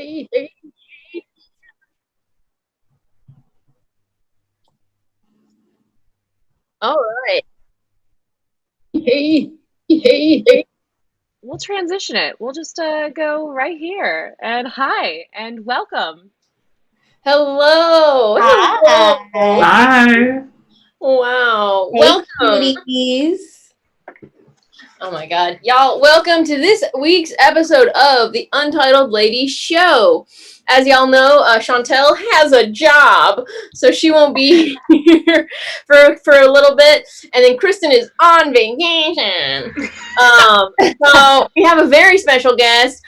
hey, hey. All right. Hey, hey, hey. We'll transition it. We'll just go right here. And hi and welcome. Hello. Hello. Hi. Hi. Wow. Hey, Welcome. cuties. Oh my God. Y'all, welcome to this week's episode of the Untitled Lady Show. As y'all know, Chantel has a job, so she won't be here for a little bit. And then Kristen is on vacation. So we have a very special guest,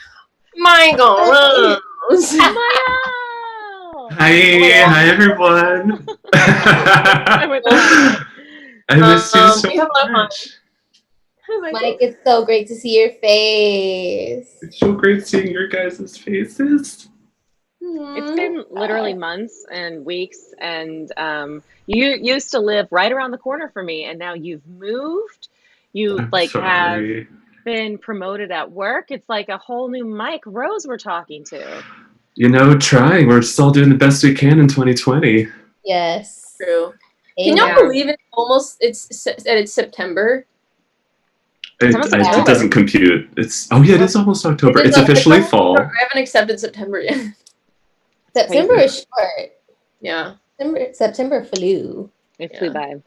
Michael Rose. Michael! Hi. Hi, everyone. I went the wrong way. I missed you so We have a lot of fun. much. Hi, Michael. Mike, it's so great to see your face. It's so great seeing your guys' faces. It's been literally months and weeks, and you used to live right around the corner from me, and now you've moved. You I'm have sorry. been promoted at work. It's like a whole new Mike Rose we're talking to. Trying. We're still doing the best we can in 2020. Yes. True. Can Amen. y'all Yeah. believe it's September? It's almost It October. doesn't compute. It is almost October. It is It's officially October. fall. I haven't accepted September yet. September is short. Yeah. September flew. It Yeah. flew by.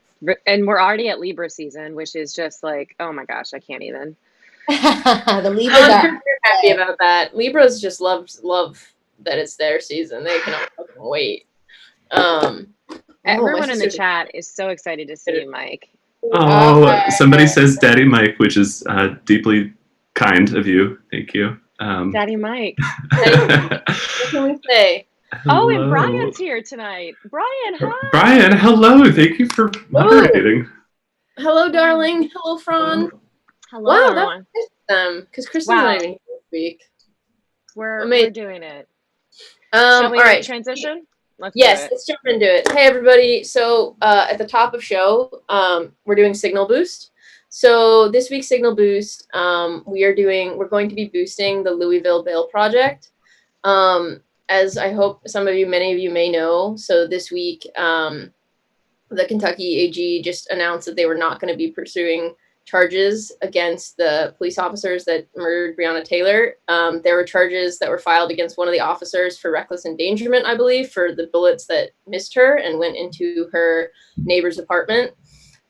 And we're already at Libra season, which is just like, oh my gosh, I can't even. The Libras I'm are super happy about that. Libras just love that it's their season. They cannot fucking wait. Everyone my in the sister- chat is so excited to see you, Mike. Oh, somebody says Daddy Mike, which is deeply kind of you. Thank you. Daddy Mike. What can we say? Oh, and Hello. Brian's here tonight. Brian, hi. Brian, hello. Thank you for moderating. Hello, darling. Hello, Fran. Hello, Wow, everyone. Because Kristen's Wow. not even here this week. We're Amazing. doing it. All Shall we right. transition? Let's Yes, do it. let's jump into it. Hey, everybody. So at the top of show, we're doing Signal Boost. So this week's Signal Boost, we're going to be boosting the Louisville Bail Project. As I hope many of you may know, so this week, the Kentucky AG just announced that they were not going to be pursuing charges against the police officers that murdered Breonna Taylor. There were charges that were filed against one of the officers for reckless endangerment, I believe, for the bullets that missed her and went into her neighbor's apartment.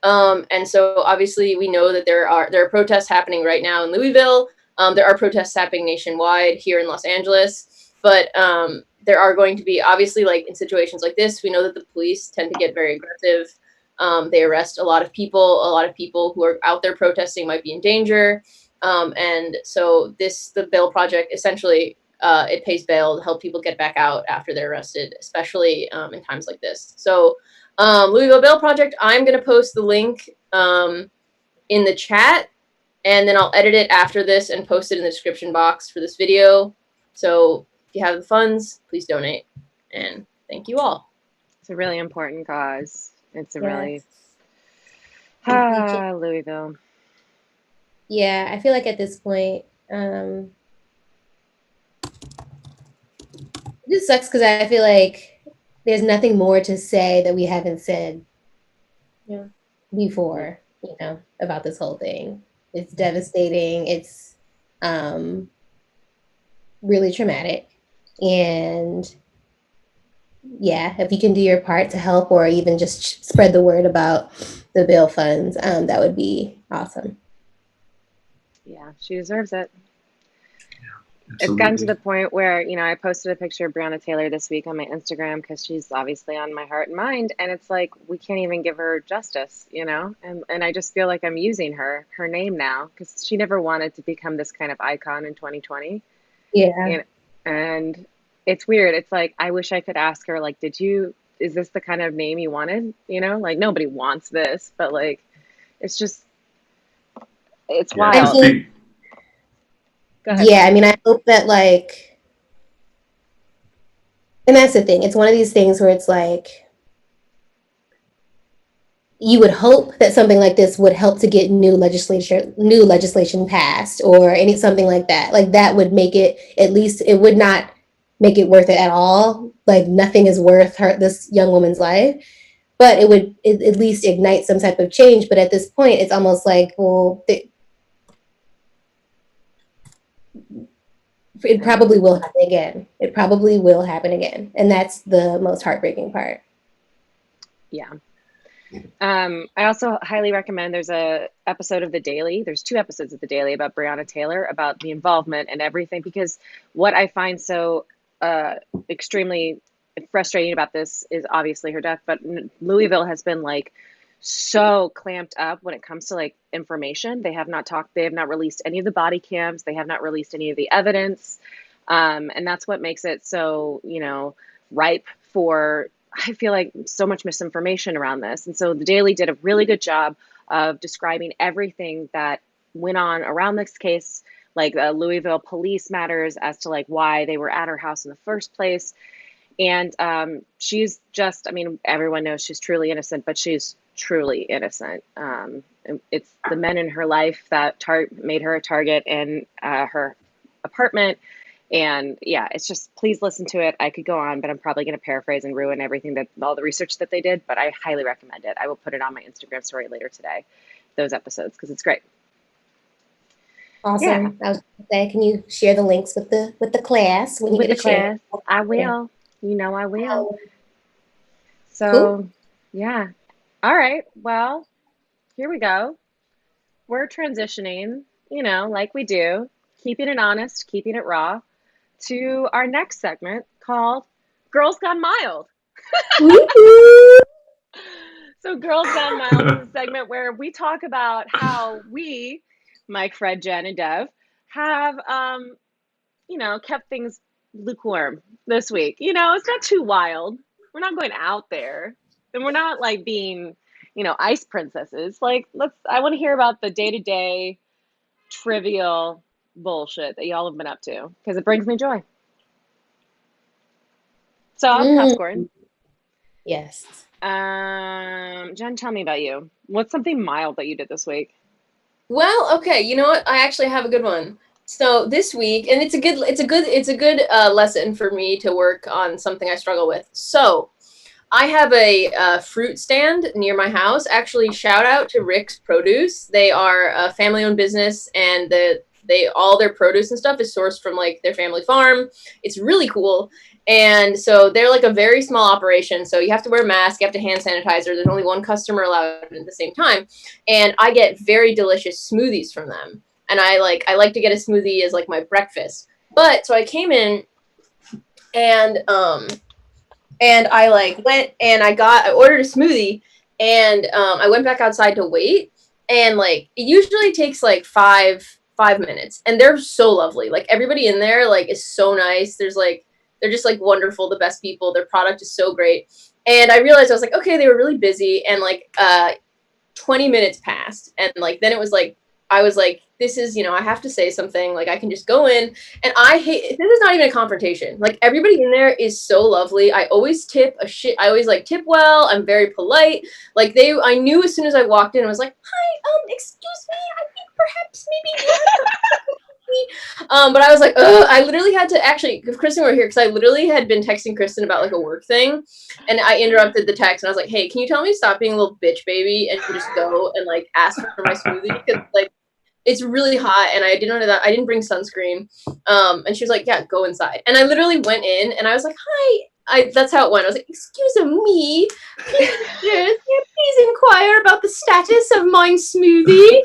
And so obviously we know that there are protests happening right now in Louisville. There are protests happening nationwide here in Los Angeles, but there are going to be, obviously, like in situations like this, we know that the police tend to get very aggressive. They arrest a lot of people. A lot of people who are out there protesting might be in danger. And so the bail project, essentially, it pays bail to help people get back out after they're arrested, especially in times like this. So Louisville Bail Project, I'm going to post the link in the chat, and then I'll edit it after this and post it in the description box for this video. So if you have the funds, please donate. And thank you all. It's a really important cause. It's a Yes. really Louisville. Yeah, I feel like at this point, this sucks because I feel like there's nothing more to say that we haven't said before, about this whole thing. It's devastating. It's really traumatic. And yeah, if you can do your part to help or even just spread the word about the bail funds, that would be awesome. Yeah, she deserves it. Absolutely. It's gotten to the point where, I posted a picture of Breonna Taylor this week on my Instagram because she's obviously on my heart and mind. And it's like, we can't even give her justice, And I just feel like I'm using her name now because she never wanted to become this kind of icon in 2020. Yeah. And it's weird. It's like, I wish I could ask her, like, is this the kind of name you wanted? Like, nobody wants this, but like, it's wild. Go ahead. Yeah, I mean, I hope that and that's the thing. It's one of these things where it's like, you would hope that something like this would help to get new legislation passed or something like that. Like that would make it, at least it would not make it worth it at all. Like nothing is worth this young woman's life. But it would at least ignite some type of change. But at this point, it's almost like, well, it probably will happen again. It probably will happen again. And that's the most heartbreaking part. Yeah. I also highly recommend, there's a episode of The Daily. There's 2 episodes of The Daily about Breonna Taylor, about the involvement and everything, because what I find so extremely frustrating about this is obviously her death, but Louisville has been like so clamped up when it comes to like information. They have not released any of the body cams. They have not released any of the evidence. And that's what makes it so, ripe for, I feel like, so much misinformation around this. And so the Daily did a really good job of describing everything that went on around this case, like Louisville police matters as to like why they were at her house in the first place. And she's just, I mean, everyone knows she's truly innocent, but she's truly innocent. It's the men in her life that made her a target in her apartment. And yeah, it's just, please listen to it. I could go on, but I'm probably going to paraphrase and ruin all the research that they did, but I highly recommend it. I will put it on my Instagram story later today, those episodes, because it's great. Awesome. Yeah. I was going to say, can you share the links with the class when you get a chance? I will. Yeah. I will. So, cool. Yeah. All right. Well, here we go. We're transitioning, like we do, keeping it honest, keeping it raw, to our next segment called Girls Gone Mild. So Girls Gone Mild is a segment where we talk about how we, Mike, Fred, Jen, and Dev, have, kept things lukewarm this week. It's not too wild. We're not going out there. And we're not like being, ice princesses. Like, I want to hear about the day-to-day trivial bullshit that y'all have been up to, because it brings me joy. So I'll top scoring. Yes. Jen, tell me about you. What's something mild that you did this week? Well, okay, you know what? I actually have a good one. So this week, and it's a good lesson for me to work on something I struggle with. So I have a fruit stand near my house. Actually, shout out to Rick's Produce. They are a family-owned business, and all their produce and stuff is sourced from like their family farm. It's really cool. And so they're like a very small operation. So you have to wear a mask, you have to hand sanitizer. There's only one customer allowed at the same time. And I get very delicious smoothies from them. And I like to get a smoothie as like my breakfast. But so I came in and I like went and I ordered a smoothie, and I went back outside to wait. And like, it usually takes like five minutes, and they're so lovely. Like everybody in there like is so nice. They're just like wonderful, the best people. Their product is so great. And I realized, I was like, okay, they were really busy. And like 20 minutes passed. And like, then it was like, I was like, this is, I have to say something. Like I can just go in, and this is not even a confrontation. Like everybody in there is so lovely. I always tip I always like tip well. I'm very polite. Like I knew as soon as I walked in, I was like, hi, excuse me. I think perhaps maybe but I was like, I literally had to, actually, if Kristen were here, because I literally had been texting Kristen about like a work thing, and I interrupted the text, and I was like, hey, can you tell me to stop being a little bitch baby and just go and like ask for my smoothie, because like it's really hot, and I didn't know that I didn't bring sunscreen. And she was like, yeah, go inside. And I literally went in, and I was like, hi. That's how it went. I was like, excuse me, please inquire about the status of my smoothie.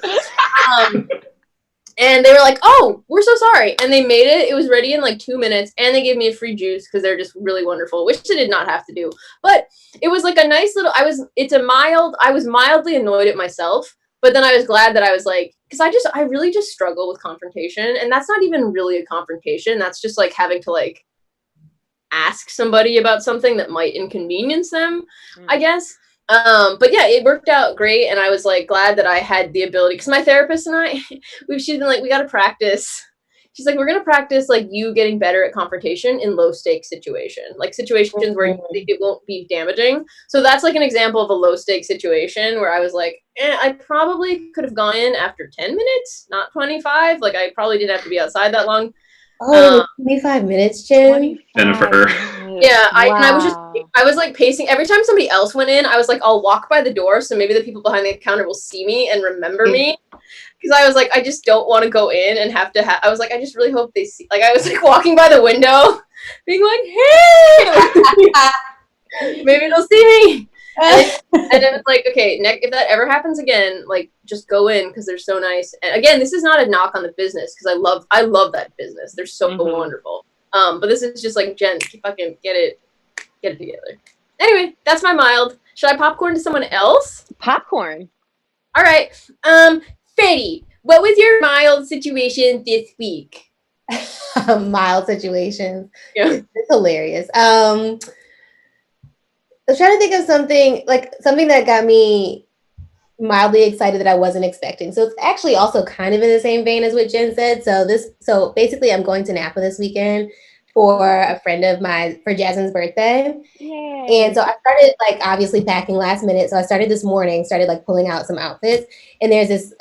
And they were like, oh, we're so sorry. And they made it. It was ready in like 2 minutes. And they gave me a free juice because they're just really wonderful, which they did not have to do. But it was like a nice little, I was mildly annoyed at myself. But then I was glad that I was like, because I really just struggle with confrontation. And that's not even really a confrontation. That's just like having to like ask somebody about something that might inconvenience them, I guess. But yeah, it worked out great, and I was like glad that I had the ability, because my therapist and I, she's been like, we got to practice. She's like, we're gonna practice like you getting better at confrontation in low stakes situations, like situations where you think it won't be damaging. So that's like an example of a low stakes situation where I was like, I probably could have gone in after 10 minutes, not 25. Like I probably didn't have to be outside that long. Oh, 25 minutes, Jen. 25 Jennifer. minutes. Yeah, I was just Wow. I was like pacing every time somebody else went in. I was like, I'll walk by the door so maybe the people behind the counter will see me and remember me. Because I was like, I just don't want to go in and have to. I was like, I just really hope they see. Like, I was like walking by the window, being like, hey, maybe they'll see me. And then it's like, okay, if that ever happens again, like just go in because they're so nice. And again, this is not a knock on the business because I love that business. They're so wonderful. But this is just like, Jen, fucking get it together. Anyway, that's my mild. Should I popcorn to someone else? Popcorn. All right. Freddie, what was your mild situation this week? Mild situations. Yeah. It's hilarious. I was trying to think of something that got me mildly excited that I wasn't expecting. So it's actually also kind of in the same vein as what Jen said. So basically I'm going to Napa this weekend for a friend of mine for Jasmine's birthday. Yay. And so I started like obviously packing last minute. So I started this morning, like pulling out some outfits. And there's this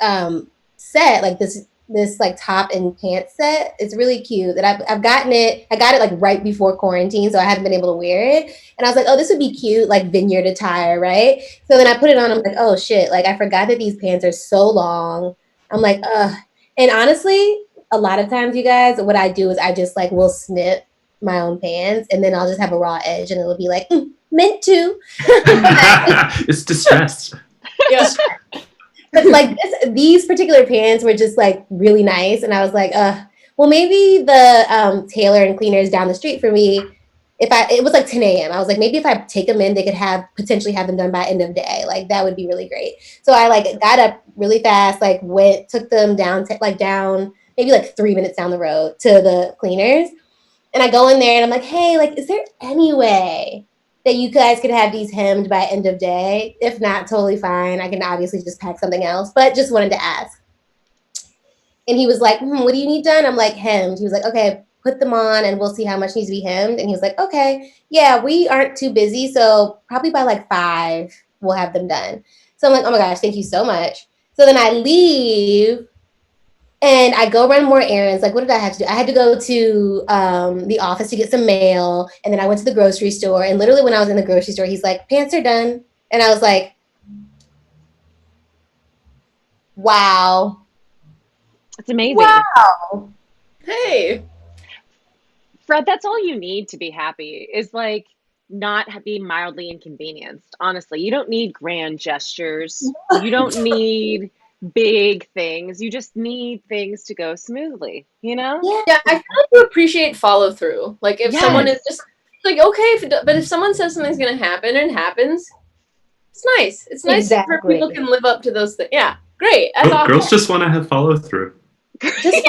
set, like this like top and pants set. It's really cute that I've gotten it. I got it like right before quarantine, so I haven't been able to wear it. And I was like, oh, this would be cute, like vineyard attire, right? So then I put it on. I'm like, oh shit, like I forgot that these pants are so long. I'm like, ugh. And honestly, a lot of times, you guys, what I do is I just like will snip my own pants, and then I'll just have a raw edge, and it'll be like meant to. It's distressed. Yeah. But like these particular pants were just like really nice, and I was like, well, maybe the tailor and cleaners down the street for me. It was like 10 a.m. I was like, maybe if I take them in, they could potentially have them done by end of day. Like that would be really great. So I like got up really fast, like took them down, down maybe like 3 minutes down the road to the cleaners. And I go in there and I'm like, hey, like, is there any way that you guys could have these hemmed by end of day? If not, totally fine. I can obviously just pack something else, but just wanted to ask. And he was like, what do you need done? I'm like, hemmed. He was like, okay, put them on and we'll see how much needs to be hemmed. And he was like, okay, yeah, we aren't too busy. So probably by like 5, we'll have them done. So I'm like, oh my gosh, thank you so much. So then I leave and I go run more errands. Like, what did I have to do? I had to go to the office to get some mail. And then I went to the grocery store. And literally when I was in the grocery store, he's like, pants are done. And I was like, wow. It's amazing. Wow. Hey. Fred, that's all you need to be happy is like not be mildly inconvenienced. Honestly, you don't need grand gestures. You don't need big things. You just need things to go smoothly, you know? Yeah, I feel like you appreciate follow through. Like if someone is just like, okay, but if someone says something's going to happen and it happens, it's nice. It's nice for people can live up to those things. Yeah, great. That's awesome. Girls just want to have follow through. Just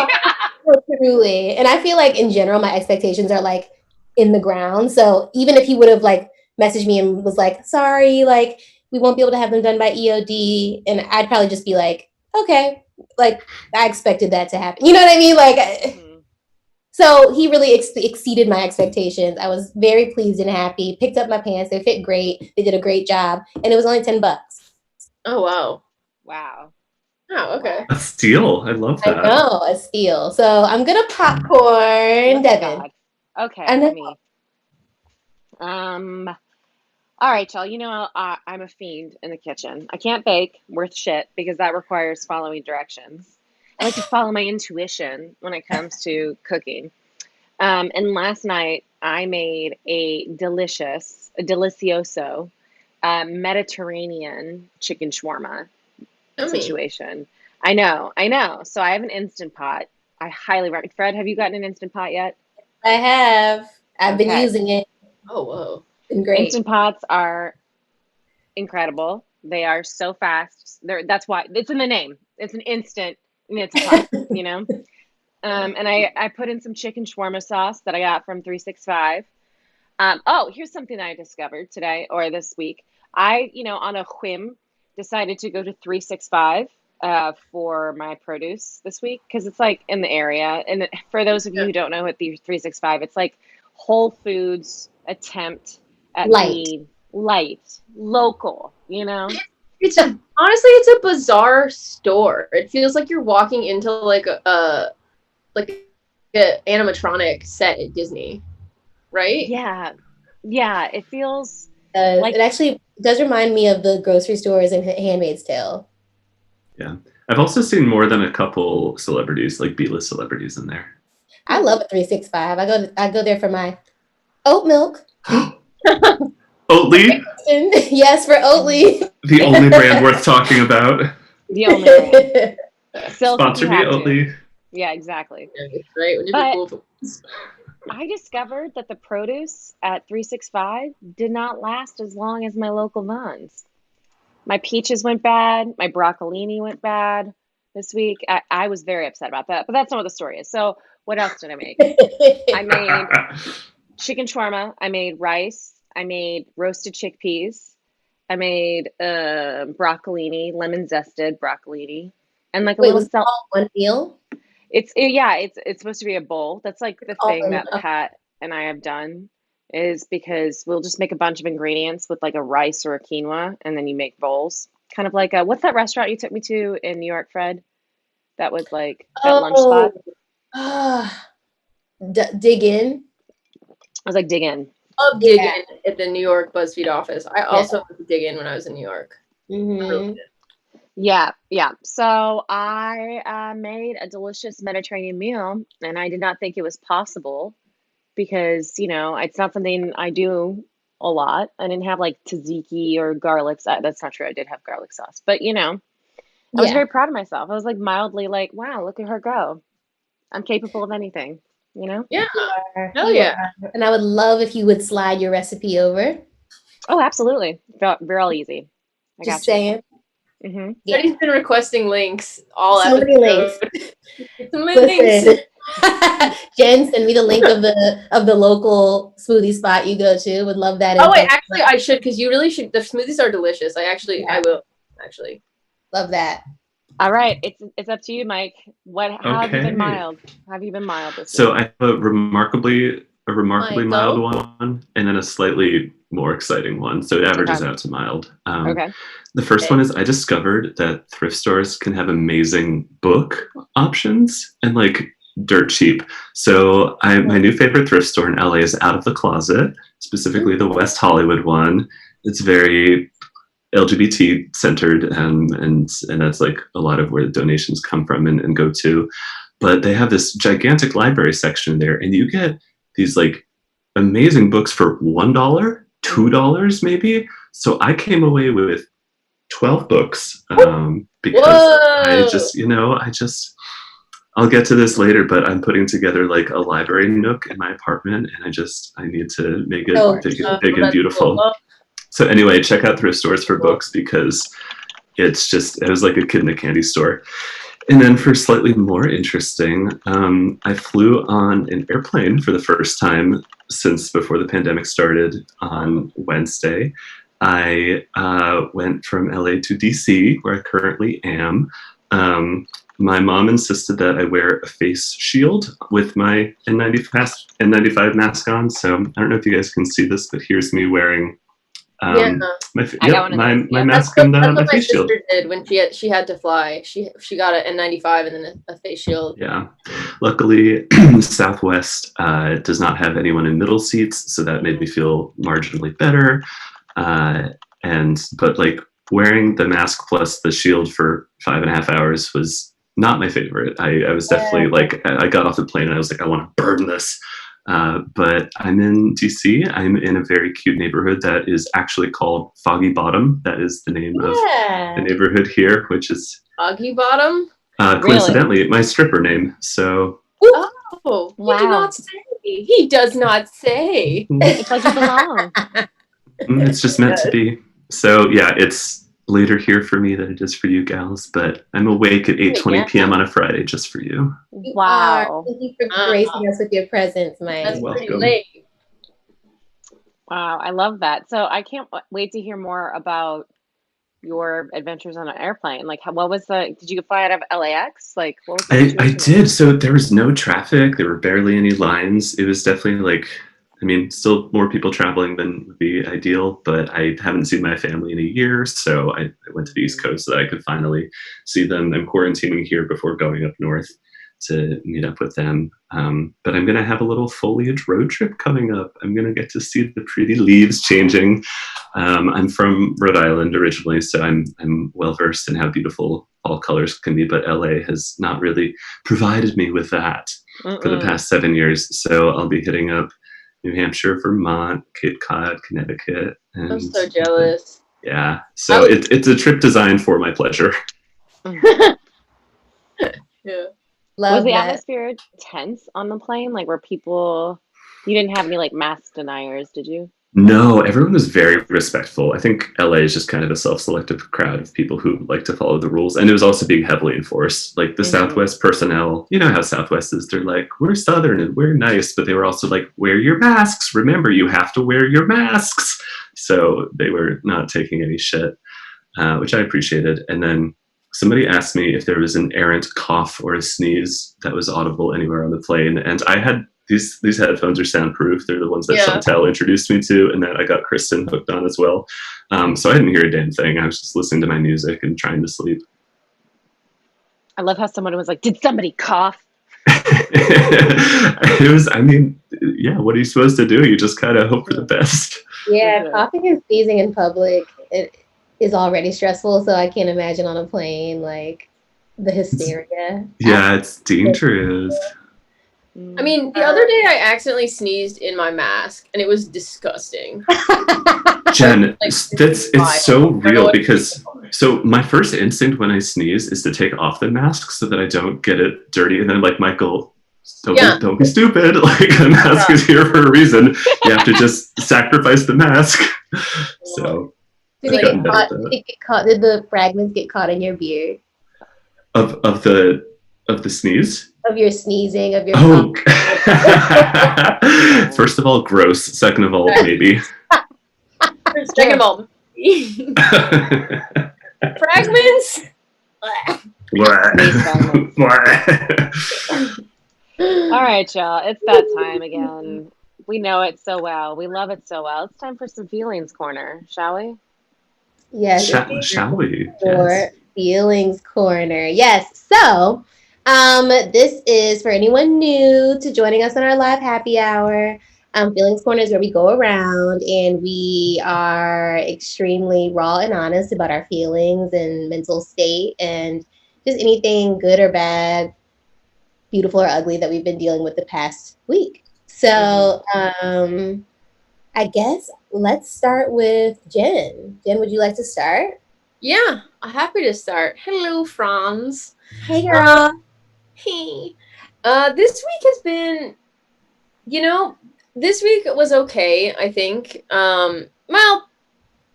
truly. And I feel like in general, my expectations are like in the ground. So even if he would have like messaged me and was like, sorry, like we won't be able to have them done by EOD. And I'd probably just be like, okay, like I expected that to happen. You know what I mean? Like, so he really exceeded my expectations. I was very pleased and happy. Picked up my pants. They fit great. They did a great job. And it was only $10. Oh, wow. Wow. Oh, okay. A steal. I love that. I know, a steal. So I'm going to popcorn Devin. God. Okay, me. All right, y'all. You know, I'm a fiend in the kitchen. I can't bake worth shit because that requires following directions. I like to follow my intuition when it comes to cooking. And last night I made a delicioso Mediterranean chicken shawarma situation. I know. So I have an Instant Pot. I highly recommend. Fred, have you gotten an Instant Pot yet? I have. I've been using it. Oh, whoa. Great. Instant Pots are incredible. They are so fast. That's why it's in the name. It's an instant and it's a pot, you know? And I put in some chicken shawarma sauce that I got from 365. Oh, here's something I discovered today or this week. I, on a whim, decided to go to 365 for my produce this week because it's like in the area. And for those of you who don't know what the 365, it's like Whole Foods attempt at being light, local, you know? Honestly, it's a bizarre store. It feels like you're walking into like a an animatronic set at Disney, right? Yeah. Yeah. It feels It like, actually does remind me of the grocery stores in Handmaid's Tale. Yeah. I've also seen more than a couple celebrities, like B-list celebrities in there. I love a 365. I go there for my oat milk. Oatly, Yes, for Oatly. the only brand worth talking about. the only brand. Silk if Sponsor you me, have to. Oatly. Yeah, exactly. Right? Wouldn't it be But cool if it was? I discovered that the produce at 365 did not last as long as my local Vons. My peaches went bad. My broccolini went bad this week. I was very upset about that, but that's not what the story is. So, what else did I make? I made chicken shawarma. I made rice. I made roasted chickpeas. I made broccolini, lemon zested broccolini, and like a Wait, little was it salt. all one meal? It's supposed to be a bowl. That's like the All thing in that one. Pat and I have done is because we'll just make a bunch of ingredients with like a rice or a quinoa, and then you make bowls. Kind of like what's that restaurant you took me to in New York, Fred? That was like that lunch Oh, spot. dig in. I was like, dig in. Love Yeah, dig in at the New York BuzzFeed office. I yeah. also went to dig in when I was in New York. I really Hmm. did. Yeah, yeah. So I made a delicious Mediterranean meal, and I did not think it was possible because, it's not something I do a lot. I didn't have like tzatziki or garlic. That's not true. I did have garlic sauce, but I was Yeah. very proud of myself. I was like mildly like, wow, look at her go. I'm capable of anything, you know? Yeah. You are. Hell You yeah. are. And I would love if you would slide your recipe over. Oh, absolutely. Felt real easy. I Just got you. saying. Hmm. Yeah. Freddie's been requesting links all So many links. episode. Some links. Listen. Jen, send me the link of the local smoothie spot you go to. Would love that Oh wait, info. actually I should, because you really should. The smoothies are delicious. I Yeah. will actually. Love that. All right. It's up to you, Mike. How have you been Okay. mild? How have you been mild this So week? I have a remarkably mild Michael? one, and then a slightly more exciting one. So it averages Okay. out to mild. Okay. The first one is I discovered that thrift stores can have amazing book options and like dirt cheap. So my new favorite thrift store in LA is Out of the Closet, specifically the West Hollywood one. It's very LGBT centered, and that's like a lot of where the donations come from and go to. But they have this gigantic library section there, and you get these like amazing books for $1, $2 maybe. So I came away with 12 books because I'll get to this later, but I'm putting together like a library nook in my apartment, and I need to make it Oh, big and beautiful. Cool. So anyway, check out thrift stores for books because it was like a kid in a candy store. And then for slightly more interesting, I flew on an airplane for the first time since before the pandemic started on Wednesday. I went from LA to DC, where I currently am. My mom insisted that I wear a face shield with my N95 mask on. So I don't know if you guys can see this, but here's me wearing Yeah. my mask and That's my what my face shield. sister did when she had to fly. She got an N95 and then a face shield. Yeah. Luckily, Southwest does not have anyone in middle seats, so that made me feel marginally better. But like wearing the mask plus the shield for 5.5 hours was not my favorite. I was definitely like, I got off the plane and I was like, I want to burn this. But I'm in DC. I'm in a very cute neighborhood that is actually called Foggy Bottom. That is the name of the neighborhood here, which is Foggy Bottom? coincidentally my stripper name. So Oh, he did not say. He does not say. It's like you belong. It's just meant to be. So yeah, it's later here for me than it is for you gals, but I'm awake at 8:20 p.m. on a Friday just for you. Wow. Thank you for gracing us with your presence, Mike. That's You're pretty welcome. late. Wow, I love that. So I can't wait to hear more about your adventures on an airplane. Like, did you fly out of LAX? Like, what was the I situation? did. So there was no traffic. There were barely any lines. It was definitely like, I mean, still more people traveling than would be ideal, but I haven't seen my family in a year. So I went to the East Coast so that I could finally see them. I'm quarantining here before going up north. to meet up with them. But I'm going to have a little foliage road trip coming up. I'm going to get to see the pretty leaves changing. I'm from Rhode Island originally, so I'm well versed in how beautiful fall colors can be, but LA has not really provided me with that for the past 7 years. So I'll be hitting up New Hampshire, Vermont, Cape Cod, Connecticut. And I'm so jealous. yeah, so it's a trip designed for my pleasure. Yeah. Was the atmosphere tense on the plane? Like, were people, you didn't have any like mask deniers, did you? No, everyone was very respectful. I think LA is just kind of a self-selective crowd of people who like to follow the rules. And it was also being heavily enforced. Like the Southwest personnel, you know how Southwest is. They're like, we're Southern and we're nice. But they were also like, wear your masks. Remember, you have to wear your masks. So they were not taking any shit, which I appreciated. And then somebody asked me if there was an errant cough or a sneeze that was audible anywhere on the plane. And I had these headphones are soundproof. They're the ones that Chantel introduced me to, and then I got Kristen hooked on as well. So I didn't hear a damn thing. I was just listening to my music and trying to sleep. I love how someone was like, did somebody cough? It was, I mean, yeah, what are you supposed to do? You just kind of hope for the best. Yeah, coughing and sneezing in public, it is already stressful, so I can't imagine on a plane, like, the hysteria. Yeah, it's dangerous. I mean, the other day I accidentally sneezed in my mask, and it was disgusting. Jen, it's so real because so my first instinct when I sneeze is to take off the mask so that I don't get it dirty, and then like Michael, don't be stupid. Like the mask is here for a reason. You have to just sacrifice the mask. So did the fragments get caught in your beard? Of the sneeze? Of your sneezing, of your First of all, gross. Second of all, maybe. Second of all, fragments. All right, y'all. It's that time again. We know it so well. We love it so well. It's time for some feelings corner, shall we? Yes. Shall we? For feelings corner. Yes. So, this is for anyone new to joining us on our live happy hour. Feelings corner is where we go around and we are extremely raw and honest about our feelings and mental state and just anything good or bad, beautiful or ugly that we've been dealing with the past week. So, I guess let's start with Jen. Jen, would you like to start? Yeah, I'm happy to start. Hello, Franz. Hey, girl. Hey. This week has been, this week was okay, I think. Well,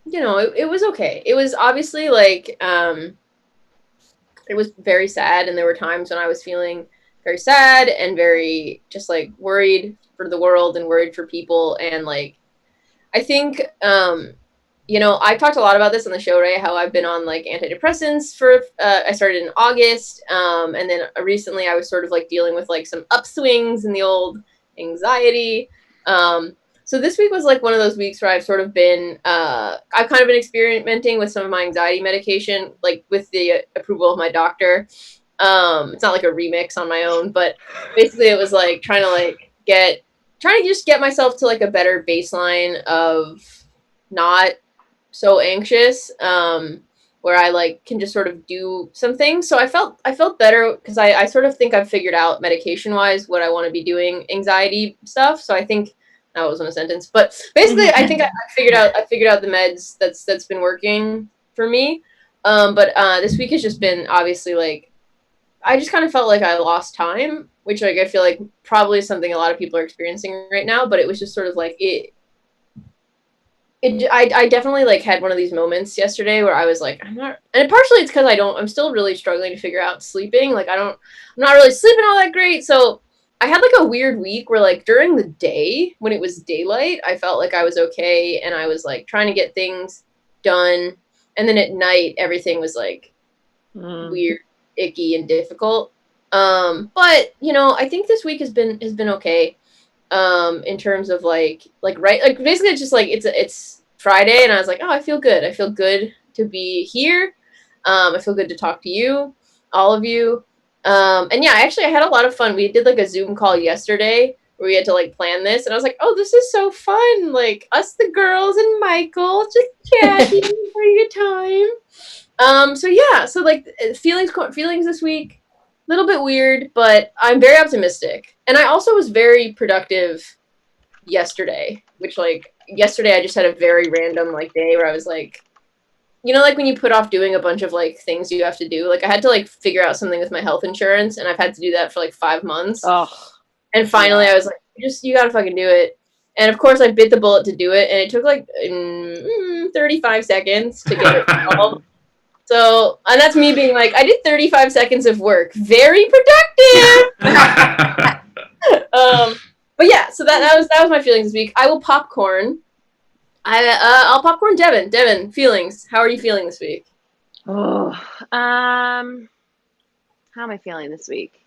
it was okay. It was obviously like, it was very sad, and there were times when I was feeling very sad and very just like worried for the world and worried for people. And like, I think, I've talked a lot about this on the show, right? How I've been on like antidepressants for, I started in August. And then recently I was sort of like dealing with like some upswings in the old anxiety. So this week was like one of those weeks where I've sort of been, I've kind of been experimenting with some of my anxiety medication, like with the approval of my doctor. It's not like a remix on my own, but basically it was like trying to just get myself to like a better baseline of not so anxious, where I like can just sort of do some things. So I felt better because I sort of think I've figured out medication wise what I want to be doing anxiety stuff. So I think that wasn't a sentence, but basically I think I figured out the meds that's been working for me. But this week has just been obviously like, I just kind of felt like I lost time, which like I feel like probably is something a lot of people are experiencing right now. But it was just sort of like I definitely like had one of these moments yesterday where I was like, I'm not, and partially it's because I'm still really struggling to figure out sleeping. Like I'm not really sleeping all that great. So I had like a weird week where like during the day when it was daylight, I felt like I was okay and I was like trying to get things done. And then at night, everything was like weird, icky, and difficult. But I think this week has been okay. In terms of like basically it's just like it's Friday and I was like, oh, I feel good to be here. I feel good to talk to you, all of you. And yeah, actually I had a lot of fun. We did like a Zoom call yesterday where we had to like plan this, and I was like, oh, this is so fun. Like us the girls and Michael just chatting, having a good time. So yeah, so like feelings this week, a little bit weird, but I'm very optimistic. And I also was very productive yesterday, which like yesterday I just had a very random like day where I was like, like when you put off doing a bunch of like things you have to do, like I had to like figure out something with my health insurance, and I've had to do that for like 5 months. Oh, And finally I was like, you gotta fucking do it. And of course I bit the bullet to do it, and it took like 35 seconds to get it resolved. So, and that's me being like, I did 35 seconds of work, very productive. But yeah, so that was my feelings this week. I will popcorn. I'll popcorn Devin. Devin, feelings. How are you feeling this week? how am I feeling this week?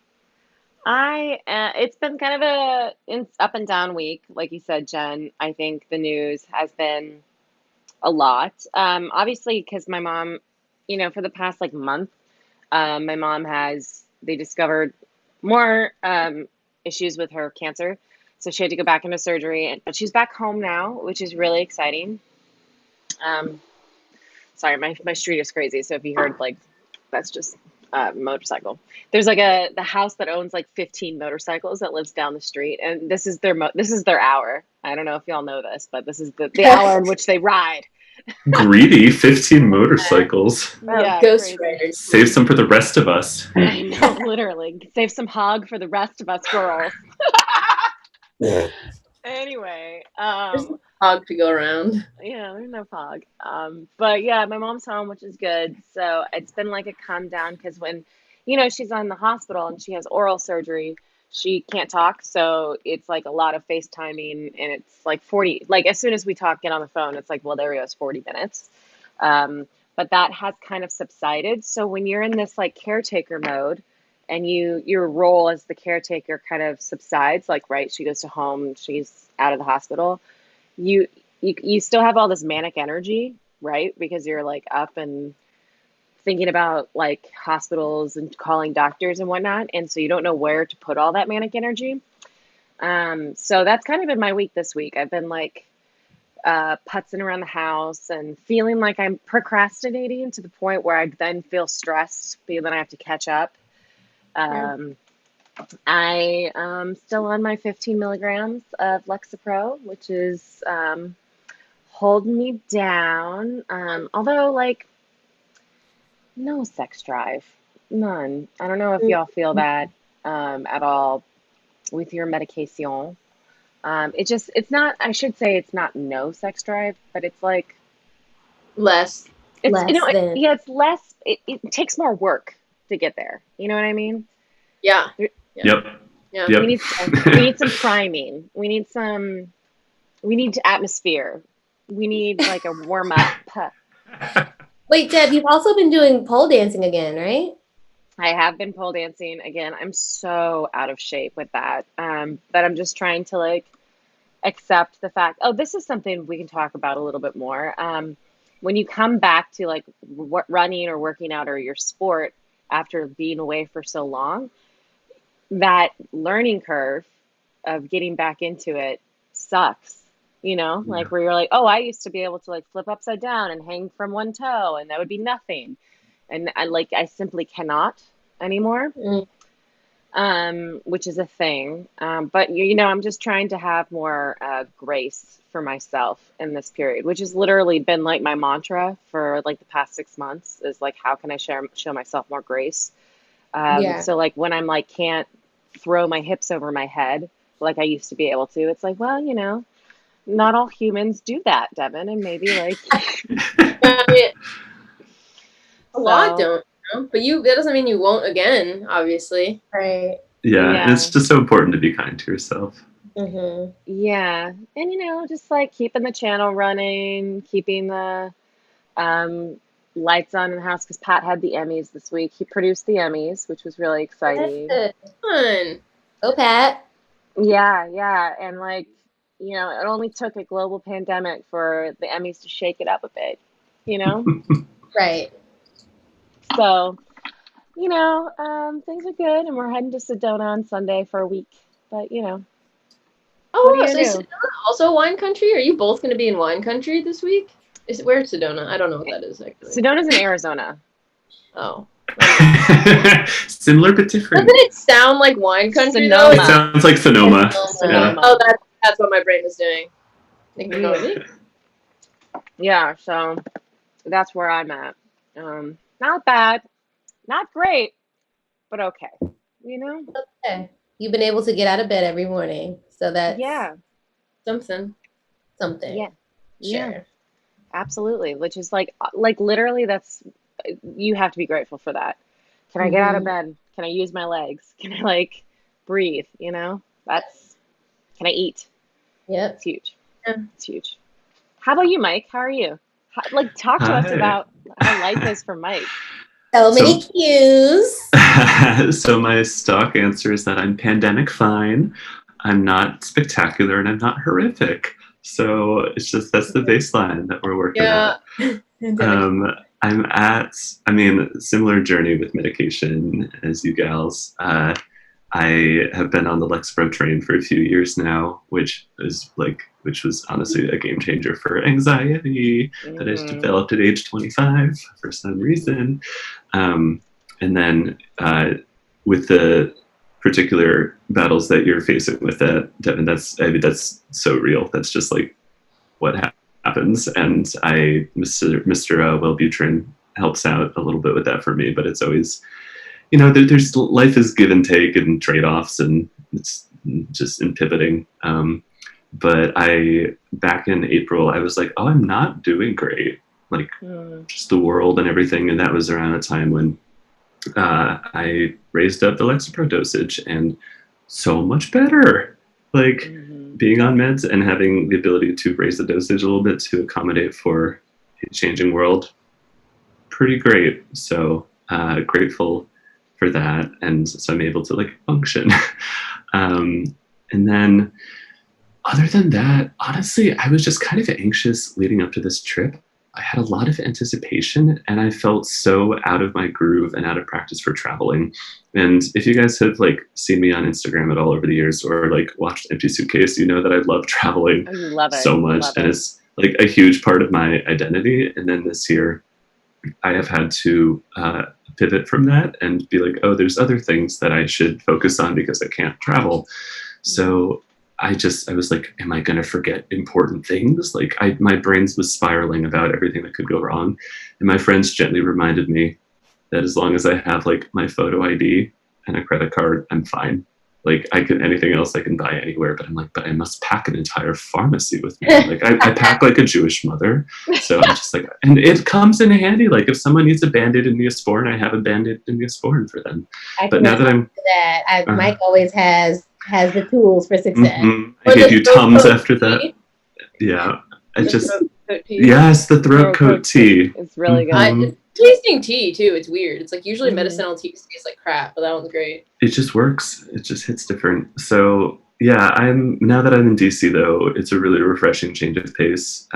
It's been kind of an up and down week, like you said, Jen. I think the news has been a lot. Obviously, because my mom, for the past like month, my mom they discovered more issues with her cancer. So she had to go back into surgery, but she's back home now, which is really exciting. Sorry, my street is crazy. So if you heard like, that's just motorcycle. There's like the house that owns like 15 motorcycles that lives down the street, and this is their hour. I don't know if y'all know this, but this is the hour in which they ride. Greedy, 15 motorcycles. Yeah, Ghost crazy. Riders. Save some for the rest of us. I know, literally. Save some hog for the rest of us girls. Anyway, There's no hog to go around. yeah, there's no fog. But yeah, my mom's home, which is good. So it's been like a calm down because when, she's on the hospital and she has oral surgery, she can't talk. So it's like a lot of FaceTiming, and it's like 40, like as soon as we get on the phone, it's like, well, there goes 40 minutes. But that has kind of subsided. So when you're in this like caretaker mode, and your role as the caretaker kind of subsides, like, right, she goes to home, she's out of the hospital, you still have all this manic energy, right? Because you're like up and thinking about like hospitals and calling doctors and whatnot, and so you don't know where to put all that manic energy. So that's kind of been my week this week. I've been like putzing around the house and feeling like I'm procrastinating to the point where I then feel stressed because then I have to catch up. I am still on my 15 milligrams of Lexapro, which is holding me down. Although, like, no sex drive, none. I don't know if y'all feel that at all with your medication. It's not, I should say it's not no sex drive, but it's like Less. it's, than. yeah, it's less, it takes more work to get there. You know what I mean? Yeah. Yep. Yeah. Yep. We need some priming. We need atmosphere. We need like a warm up. Wait, Deb, you've also been doing pole dancing again, right? I have been pole dancing again. I'm so out of shape with that. But I'm just trying to like accept the fact, oh, this is something we can talk about a little bit more. When you come back to like running or working out or your sport after being away for so long, that learning curve of getting back into it sucks, like where you're like, oh, I used to be able to like flip upside down and hang from one toe and that would be nothing. And I simply cannot anymore, which is a thing. But I'm just trying to have more grace for myself in this period, which has literally been like my mantra for like the past 6 months is like, how can I show myself more grace? So like when I'm like, can't throw my hips over my head like I used to be able to, it's like, well, not all humans do that, Devin, and maybe like A lot don't, but that doesn't mean you won't again, obviously. Right. Yeah, and it's just so important to be kind to yourself. Mm-hmm. Yeah, and just like keeping the channel running, keeping the lights on in the house because Pat had the Emmys this week. He produced the Emmys, which was really exciting. Fun. Oh, Pat. Yeah, and like it only took a global pandemic for the Emmys to shake it up a bit, Right. So things are good, and we're heading to Sedona on Sunday for a week. But Oh, what are you so is gonna do? Sedona also wine country? Are you both going to be in wine country this week? Where's Sedona? I don't know what that is actually. Sedona's in Arizona. Oh. Similar but different. Doesn't it sound like wine country Sonoma. It though? sounds like Sonoma. Sonoma. Oh, that's what my brain is doing. Ignore me. Yeah, so that's where I'm at. Not bad, not great, but okay. Okay. You've been able to get out of bed every morning, so that's Something. something. Yeah. Sure. Yeah, absolutely. Which is like literally, you have to be grateful for that. Can I get out of bed? Can I use my legs? Can I breathe? Can I eat? Yep. It's huge. Yeah. It's huge. How about you, Mike? How are you? Talk to us about how life is for Mike. So many cues. So my stock answer is that I'm pandemic fine. I'm not spectacular and I'm not horrific. So it's just that's the baseline that we're working at. Similar journey with medication as you gals. I have been on the Lexapro train for a few years now, which was honestly a game changer for anxiety that I developed at age 25 for some reason. And then with the particular battles that you're facing with that, Devin, that's so real. That's just like what happens. And Mr. Wellbutrin helps out a little bit with that for me, but it's always, there's life is give and take and trade-offs, and it's just in pivoting. But back in April, I was like, oh, I'm not doing great. Like just the world and everything. And that was around a time when I raised up the Lexapro dosage, and so much better. Like being on meds and having the ability to raise the dosage a little bit to accommodate for a changing world, pretty great. So grateful for that, and so I'm able to function. And then other than that, honestly, I was just kind of anxious leading up to this trip. I had a lot of anticipation, and I felt so out of my groove and out of practice for traveling. And if you guys have seen me on Instagram at all over the years, or watched Empty Suitcase, you know that I love traveling so much, and it's a huge part of my identity. And then this year, I have had to pivot from that and be like, oh, there's other things that I should focus on because I can't travel. So I was like, am I going to forget important things? My brain was spiraling about everything that could go wrong. And my friends gently reminded me that as long as I have my photo ID and a credit card, I'm fine. Anything else I can buy anywhere, but I'm like, but I must pack an entire pharmacy with me. I pack like a Jewish mother. So I'm just and it comes in handy. If someone needs a Band-Aid and Neosporin, I have a Band-Aid and Neosporin for them. But now that Mike always has the tools for success. I gave you Tums after that. Yeah. Yes, the throat coat tea. It's really good. Tasting tea too, it's weird. It's usually medicinal tea tastes like crap, but that one's great. It just works. It just hits different. So yeah, now that I'm in DC though, it's a really refreshing change of pace.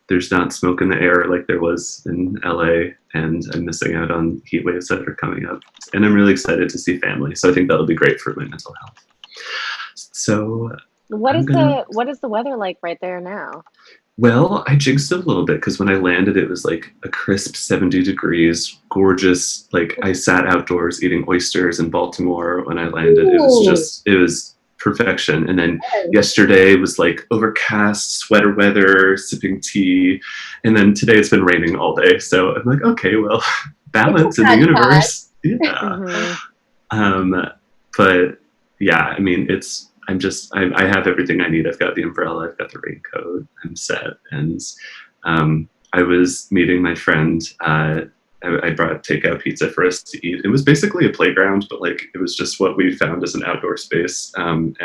There's not smoke in the air like there was in LA, and I'm missing out on heat waves that are coming up. And I'm really excited to see family. So I think that'll be great for my mental health. So what is the weather like right there now? Well, I jinxed it a little bit because when I landed, it was a crisp 70 degrees, gorgeous. I sat outdoors eating oysters in Baltimore when I landed. Ooh. It was perfection. And then yesterday was overcast, sweater weather, sipping tea. And then today it's been raining all day. So I'm like, okay, well, balance in the universe. Yeah. But yeah, I have everything I need. I've got the umbrella, I've got the raincoat, I'm set. And I was meeting my friend. I brought takeout pizza for us to eat. It was basically a playground, but it was just what we found as an outdoor space. And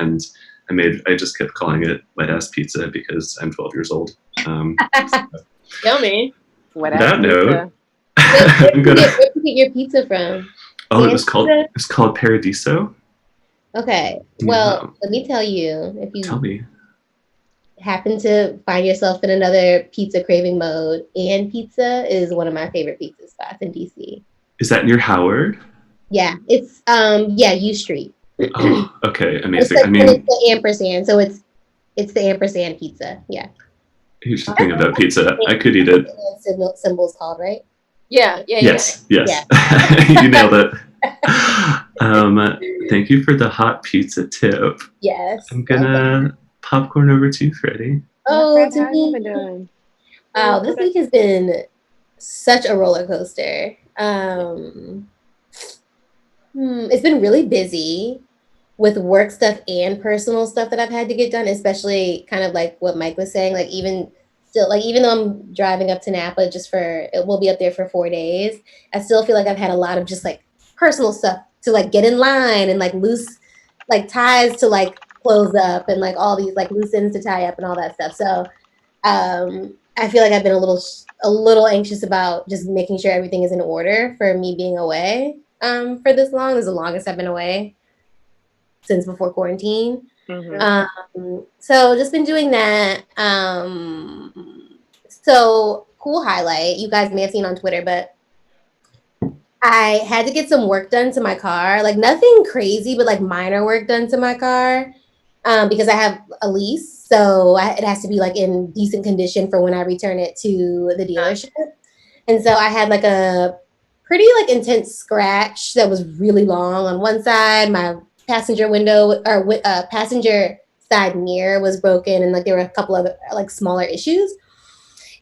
I just kept calling it wet ass pizza because I'm 12 years old. Yummy. Wet ass pizza. Where did you get your pizza from? Oh, it was called Paradiso. Okay. Well, let me tell you, if you happen to find yourself in another pizza craving mode, and pizza is one of my favorite pizza spots in DC. Is that near Howard? Yeah, it's U Street. Oh, okay, It's amazing. like, I and mean, it's the ampersand, so it's the ampersand pizza. Yeah. here's the That's thing about what pizza. I could eat it. the symbol's called, right? Yeah. Yes, Yeah. you nailed it. Thank you for the hot pizza tip. Yes. I'm gonna popcorn over to you, Freddie. Oh, to How have you me. been doing? Wow, this week has been such a roller coaster. It's been really busy with work stuff and personal stuff that I've had to get done, especially kind of like what Mike was saying, like even still, like even though I'm driving up to Napa we'll be up there for 4 days, I still feel like I've had a lot of just like personal stuff to like get in line and like loose like ties to like close up and like all these like loose ends to tie up and all that stuff. So I feel like I've been a little anxious about just making sure everything is in order for me being away for this long. This is the longest I've been away since before quarantine. So just been doing that. So cool highlight. You guys may have seen on Twitter, but I had to get some work done to my car. Like nothing crazy, but like minor work done to my car. Because I have a lease, so it has to be like in decent condition for when I return it to the dealership. And so I had like a pretty like intense scratch that was really long on one side. My passenger window or passenger side mirror was broken, and like there were a couple of like smaller issues.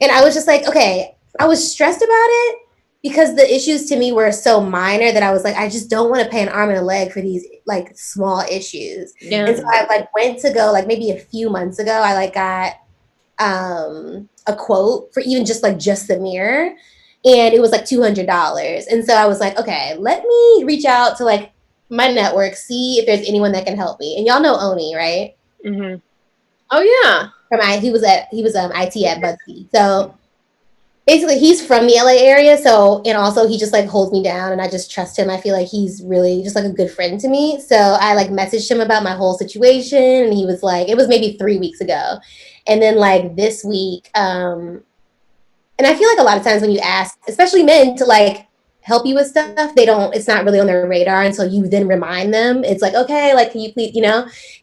And I was just like, okay, I was stressed about it because the issues to me were so minor that I was like, I just don't want to pay an arm and a leg for these like small issues. Yeah. And so I like went to go like maybe a few months ago, I like got a quote for even just the mirror, and it was like $200. And so I was like, okay, let me reach out to like my network, see if there's anyone that can help me. And y'all know Oni, right? Mm-hmm. Oh yeah. He was IT at BuzzFeed. So basically he's from the LA area. So, and also he just like holds me down and I just trust him. I feel like he's really just like a good friend to me. So I like messaged him about my whole situation, and he was like, it was maybe 3 weeks ago. And then like this week, and I feel like a lot of times when you ask, especially men, to like help you with stuff, it's not really on their radar until you then remind them. It's like, okay, like, can you please,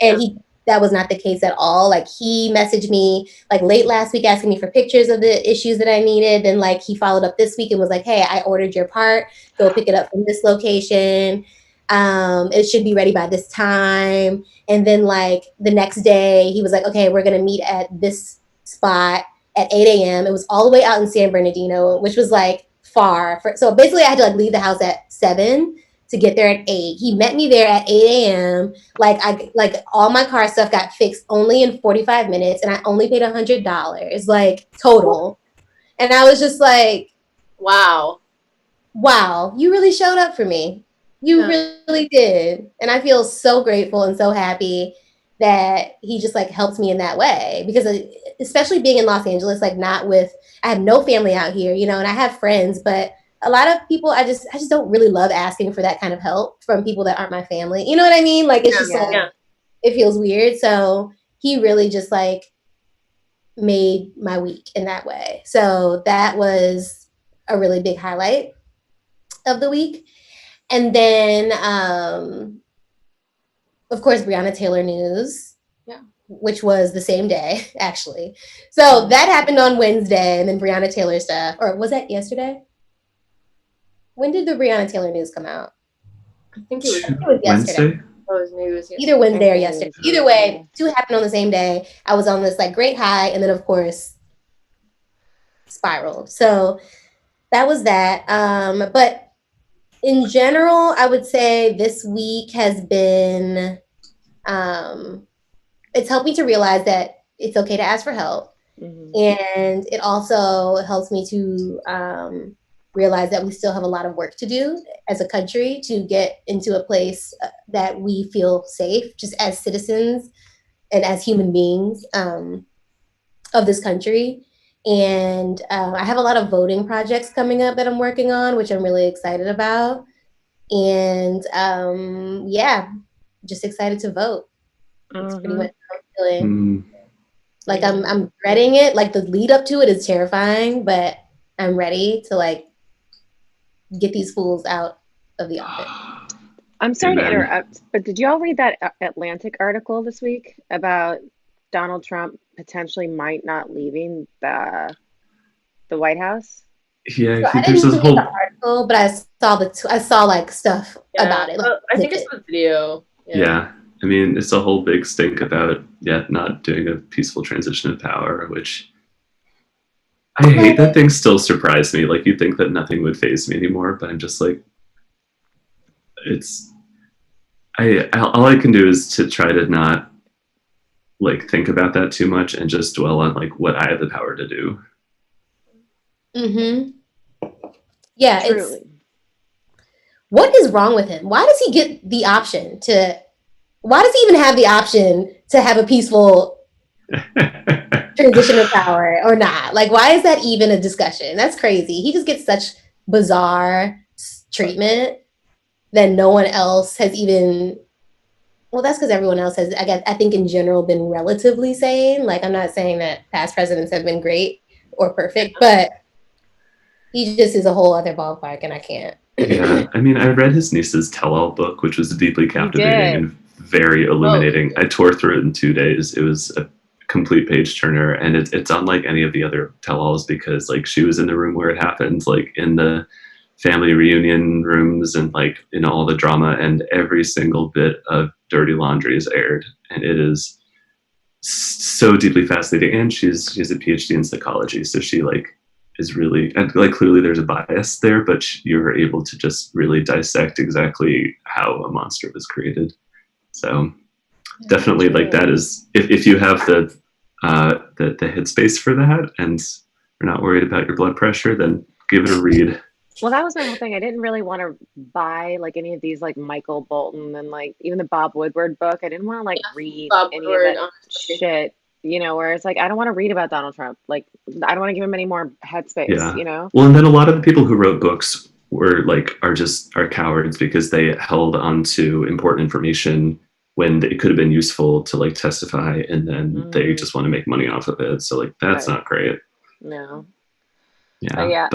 and that was not the case at all. Like he messaged me like late last week asking me for pictures of the issues that I needed. And like he followed up this week and was like, hey, I ordered your part. Go pick it up from this location. It should be ready by this time. And then like the next day he was like, okay, we're going to meet at this spot at 8 a.m. It was all the way out in San Bernardino, which was like far. So basically I had to like leave the house at 7 to get there at 8. He met me there at 8 a.m. Like all my car stuff got fixed only in 45 minutes, and I only paid $100 like total. And I was just like, wow, you really showed up for me. You really did. And I feel so grateful and so happy that he just like helped me in that way, because especially being in Los Angeles, like I have no family out here, and I have friends, but a lot of people, I just don't really love asking for that kind of help from people that aren't my family. You know what I mean? Like, it's just like, it feels weird. So he really just like made my week in that way. So that was a really big highlight of the week. And then, of course, Breonna Taylor news, which was the same day, actually. So that happened on Wednesday, and then Breonna Taylor stuff, or was that yesterday? When did the Breonna Taylor news come out? I think it was Wednesday. Either Wednesday or yesterday. Either way, two happened on the same day. I was on this like great high, and then of course spiraled. So that was that. But in general, I would say this week has been it's helped me to realize that it's okay to ask for help. And it also helps me to realize that we still have a lot of work to do as a country to get into a place that we feel safe, just as citizens and as human beings of this country. And I have a lot of voting projects coming up that I'm working on, which I'm really excited about. And just excited to vote. That's pretty much how I'm feeling. Like I'm dreading it. Like the lead up to it is terrifying, but I'm ready to like get these fools out of the office. I'm sorry to Amen. interrupt, but did you all read that Atlantic article this week about Donald Trump potentially might not leaving the White House? Yeah, So I think I there's didn't this read the whole. article, but I saw like stuff Yeah, about it. Like, I think it's the video. Yeah, I mean, it's a whole big stink about not doing a peaceful transition of power, which I hate that things still surprise me. Like, you'd think that nothing would faze me anymore, but I'm just like, all I can do is to try to not like think about that too much and just dwell on like what I have the power to do. Yeah, Truly. what is wrong with him? Why does he get the option to? Why does he even have the option to have a peaceful transition of power or not? Like, why is that even a discussion? That's crazy. He just gets such bizarre treatment that no one else has even. Well, that's because everyone else has, I think in general, been relatively sane. Like, I'm not saying that past presidents have been great or perfect, but he just is a whole other ballpark, and I can't. Yeah, I mean, I read his niece's tell-all book, which was deeply captivating and very illuminating. I tore through it in 2 days. It was a complete page turner, and it's unlike any of the other tell-alls because like she was in the room where it happened, like in the family reunion rooms and like in all the drama, and every single bit of dirty laundry is aired, and it is so deeply fascinating. And she has a PhD in psychology, so she like is really, and like clearly there's a bias there, but you're able to just really dissect exactly how a monster was created. So definitely like that is, if you have the headspace for that and you're not worried about your blood pressure, then give it a read. Well, that was my whole thing. I didn't really want to buy like any of these like Michael Bolton and like even the Bob Woodward book. I didn't want to like read any of that shit, you know, where it's like, I don't want to read about Donald Trump. Like, I don't want to give him any more headspace, you know? Well, and then a lot of the people who wrote books are cowards because they held on to important information when it could have been useful to like testify, and then they just want to make money off of it. So like, that's not great. No. Yeah.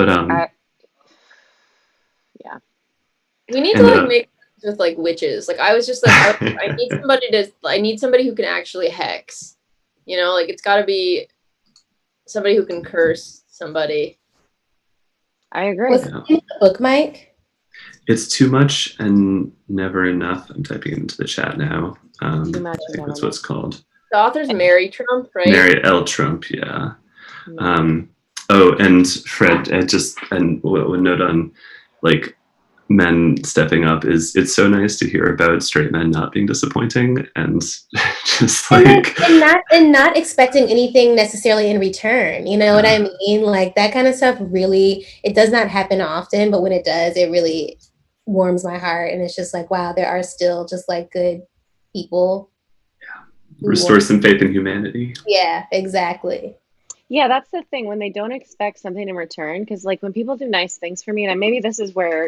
Yeah. We need to like make with like witches. Like I was just like, I need somebody who can actually hex. You know, like it's got to be somebody who can curse somebody. I agree. What's the book, Mike? It's Too Much and Never Enough. I'm typing it into the chat now. Too Much. I think that's what it's called. The author's Mary Trump, right? Mary L. Trump, yeah. And Fred, and one note on like men stepping up is, it's so nice to hear about straight men not being disappointing and just like and not expecting anything necessarily in return. You know what I mean? Like that kind of stuff really, it does not happen often, but when it does, it really warms my heart. And it's just like, wow, there are still just like good people. Restore some faith in humanity. Yeah, exactly. Yeah, that's the thing, when they don't expect something in return, because like when people do nice things for me, and maybe this is where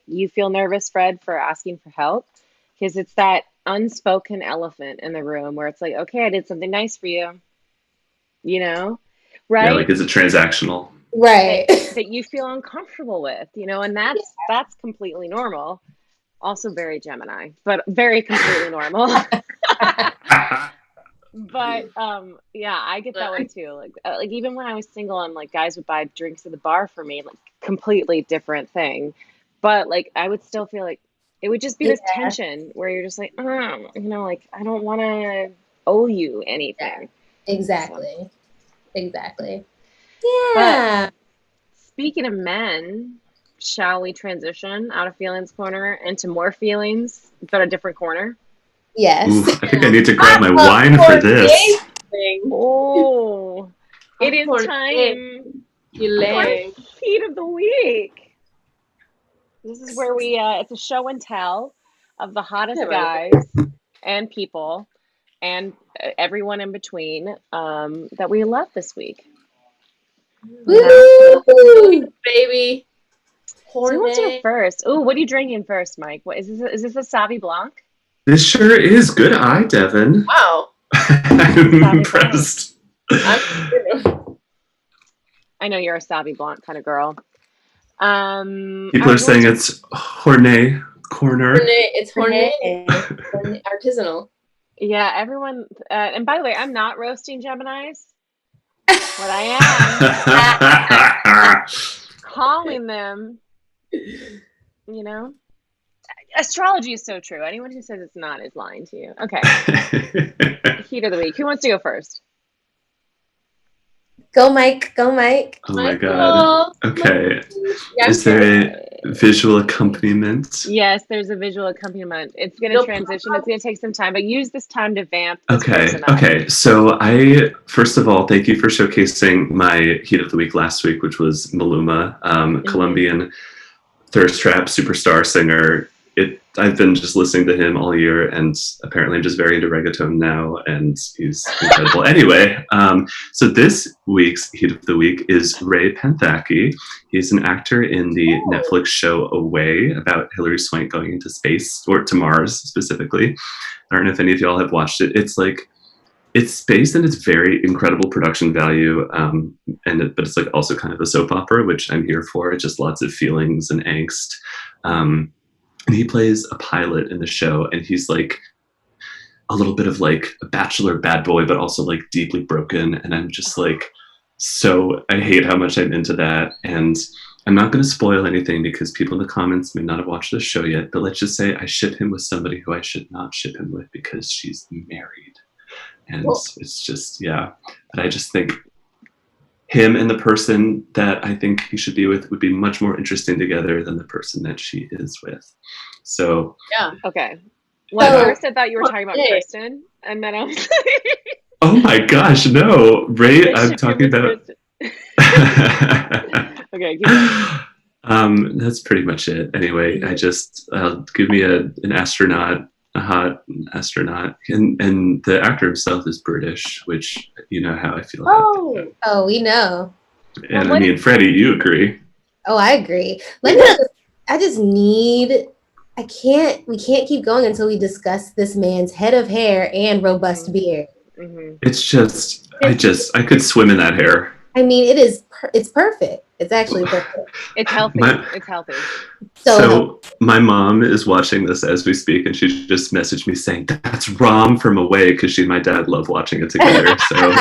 you feel nervous, Fred, for asking for help, because it's that unspoken elephant in the room where it's like, okay, I did something nice for you, you know, right? Yeah, like, is it transactional? Right. That you feel uncomfortable with, you know, and that's completely normal. Also very Gemini, but very completely normal. But yeah, I get that way too. Like even when I was single and like guys would buy drinks at the bar for me, like completely different thing. But like I would still feel like it would just be this tension where you're just like, you know, like I don't want to owe you anything. Yeah. Exactly. Yeah. But speaking of men, shall we transition out of feelings corner into more feelings, but a different corner? Yes. Ooh, I think I need to grab my wine for this. Oh, it is time for Feed of the Week. This is where it's a show and tell of the hottest guys and people and everyone in between that we love this week. Woo, baby. So who wants to go first? Oh, what are you drinking first, Mike? What is this? Is this a Savvy Blanc? This sure is. Good eye, Devin. Wow. I'm impressed. I know you're a Savvy Blanc kind of girl. People are saying it's Hornet Corner. It's Hornet. Artisanal. Yeah, everyone. And by the way, I'm not roasting Geminis. What I am calling them, you know, astrology is so true. Anyone who says it's not is lying to you. Okay. Heat of the week. Who wants to go first? Go, Mike. Go, Mike. Oh my God. Okay. Is there a visual accompaniment? Yes, there's a visual accompaniment. It's going to transition. It's going to take some time, but use this time to vamp this person up. Okay. So first of all, thank you for showcasing my Heat of the Week last week, which was Maluma, Colombian thirst trap superstar singer. I've been just listening to him all year, and apparently I'm just very into reggaeton now, and he's incredible. Anyway, so this week's Heat of the Week is Ray Penthaki. He's an actor in the Netflix show Away, about Hilary Swank going into space, or to Mars specifically. I don't know if any of y'all have watched it. It's space, and it's very incredible production value, but it's like also kind of a soap opera, which I'm here for. It's just lots of feelings and angst. And he plays a pilot in the show, and he's like a little bit of like a bachelor bad boy, but also like deeply broken. And I'm just like, I hate how much I'm into that. And I'm not going to spoil anything because people in the comments may not have watched the show yet, but let's just say I ship him with somebody who I should not ship him with because she's married. And it's just, yeah. But I just think him and the person that I think he should be with would be much more interesting together than the person that she is with. So yeah, okay. Well, at first I thought you were talking about Kristen, and then I was like, "Oh my gosh, no, Ray! I'm talking about." Okay. That's pretty much it. Anyway, give me an astronaut. A hot astronaut, and the actor himself is British, which you know how I feel about that. Oh, we know. And I mean, Freddie, you agree? Oh, I agree. We can't keep going until we discuss this man's head of hair and robust beard. Mm-hmm. It's just, I could swim in that hair. I mean, it's perfect. It's actually perfect. It's healthy. It's healthy. So my mom is watching this as we speak, and she just messaged me saying, "That's Rom from Away," because she and my dad love watching it together. So,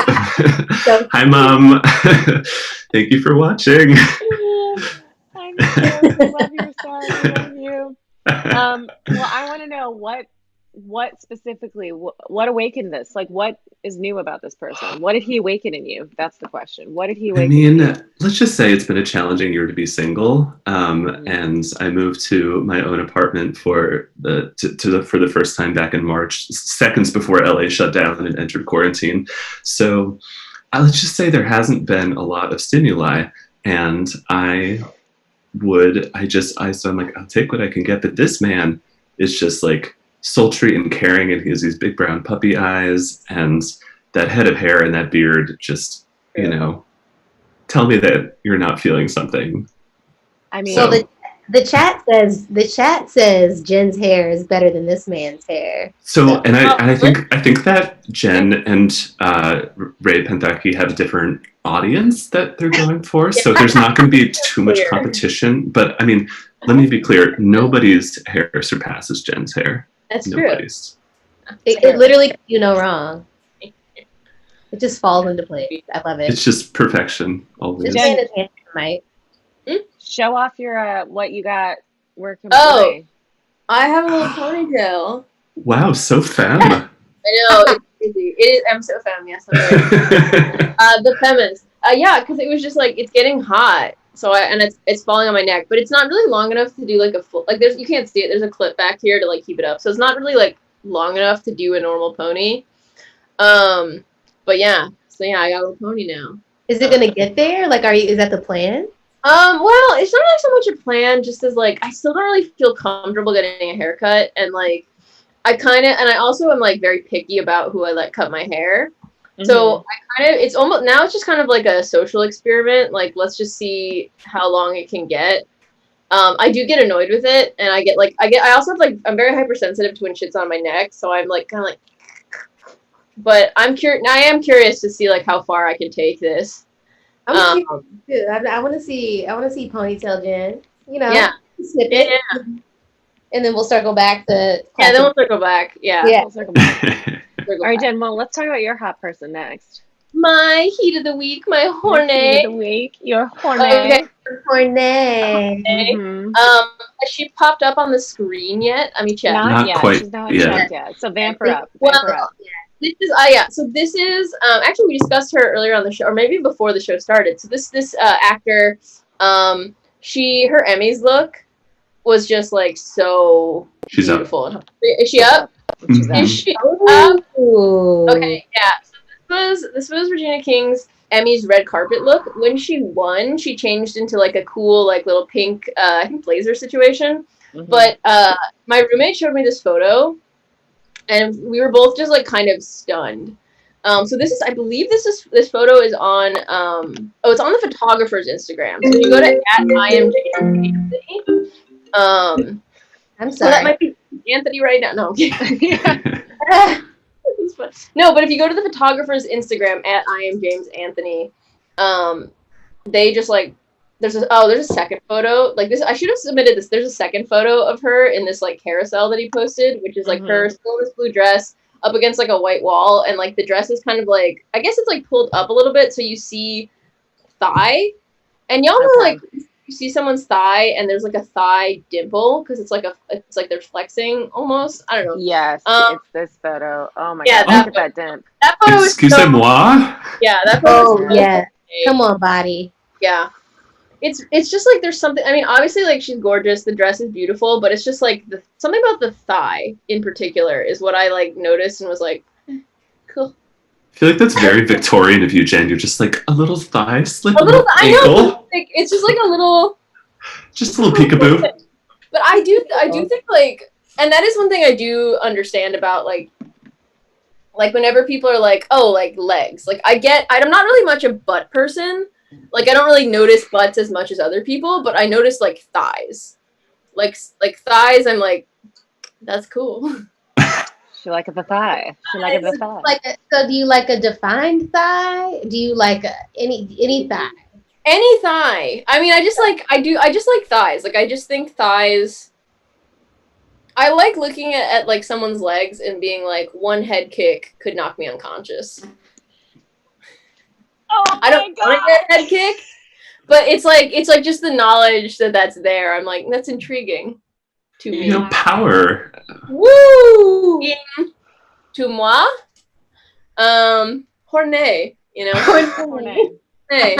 hi, Mom. Thank you for watching. I know. I love your son. I love you. Well, I want to know what specifically, what awakened this? Like, what is new about this person? What did he awaken in you? That's the question. What did he awaken in you? Let's just say it's been a challenging year to be single. And I moved to my own apartment for the first time back in March, seconds before LA shut down and entered quarantine. So let's just say there hasn't been a lot of stimuli, and so I'm like, I'll take what I can get. But this man is just like sultry and caring, and he has these big brown puppy eyes and that head of hair and that beard. Just, tell me that you're not feeling something. I mean, so the chat says Jen's hair is better than this man's hair. And I think that Jen and Ray Penthaki have a different audience that they're going for. So there's not going to be too much competition. But I mean, let me be clear: nobody's hair surpasses Jen's hair. That's Nobody's. True. It literally, wrong. It just falls into place. I love it. It's just perfection. Always. Jen is handsome, Mike. Show off your what you got working. I have a little ponytail. Wow, so femme. I know, it's crazy. It is. I'm so femme. Yes, I'm right. The feminist. Yeah, because it was just like it's getting hot. So it's falling on my neck, but it's not really long enough to do like a full, like you can't see it. There's a clip back here to like keep it up. So it's not really like long enough to do a normal pony. But yeah, I got a little pony now. Is it gonna get there? Like, is that the plan? Well, it's not really so much a plan, just as like I still don't really feel comfortable getting a haircut, and like I also am like very picky about who I let cut my hair. Mm-hmm. So it's almost, now it's just kind of like a social experiment. Like, let's just see how long it can get. I do get annoyed with it, and I also have like, I'm very hypersensitive to when shit's on my neck. So I'm like, kind of like, but I am curious to see like how far I can take this. I'm curious Um, too. I want to see. I want to see ponytail Jen. You know, yeah, snippet, yeah. and then we'll circle back to Yeah, classic. then we'll circle back. Yeah. Yeah. We'll circle back. Circle All right, back. Jen. Well, let's talk about your hot person next. My heat of the week, my Your horny. heat of the week. Your horny. Okay. Horny. Mm-hmm. Has she popped up on the screen yet? I mean, check. Not Not yet. quite She's not yet. checked yet. So vamp her up. Well, Vamp her up. this is yeah. So this is actually we discussed her earlier on the show, or maybe before the show started. So this actor, her Emmys look was just like so She's up. beautiful. Is she up? She's up. Is she up? Ooh. Okay, yeah. So this was Regina King's Emmy's red carpet look. When she won, she changed into like a cool like little pink I think blazer situation. Mhm. But my roommate showed me this photo, and we were both just like kind of stunned. So I believe this photo is on it's on the photographer's Instagram. So if you go to @IamJanthony, I'm so that sorry. might be Anthony right now. No, I'm kidding. Yeah. No, but if you go to the photographer's Instagram @IamJamesAnthony, they just like there's a second photo like this. I should have submitted this. There's a second photo of her in this like carousel that he posted, which is like her still in this blue dress up against like a white wall, and like the dress is kind of like I guess it's like pulled up a little bit so you see thigh, and y'all know Okay. like you see someone's thigh and there's like a thigh dimple because it's like they're flexing almost. I don't know. Yes, it's this photo. Oh my Yeah, god, look at that dimp. That photo is so Excusez-moi. yeah. That photo. Oh yeah. Come on, body. Yeah. It's just like there's something. I mean, obviously, like she's gorgeous. The dress is beautiful, but it's just like something about the thigh in particular is what I like noticed and was like, cool. I feel like that's very Victorian of you, Jen. You're just like a little thigh slip, A little. I ankle, know. Like, it's just like a little. just a little peekaboo. But I do think like, and that is one thing I do understand about like whenever people are like, oh, like legs. Like I'm not really much a butt person. Like I don't really notice butts as much as other people, but I notice like thighs. Like thighs, I'm like, that's cool. She liked the thigh. She liked the thigh. So do you like a defined thigh? Do you like any thigh? Any thigh. I mean, I just like thighs. Like I just think thighs. I like looking at like someone's legs and being like, one head kick could knock me unconscious. Oh I don't want to get a head kick, but it's like just the knowledge that that's there. I'm like, that's intriguing to me. You know, power. Woo! To moi, horny. You know, Horny. hey.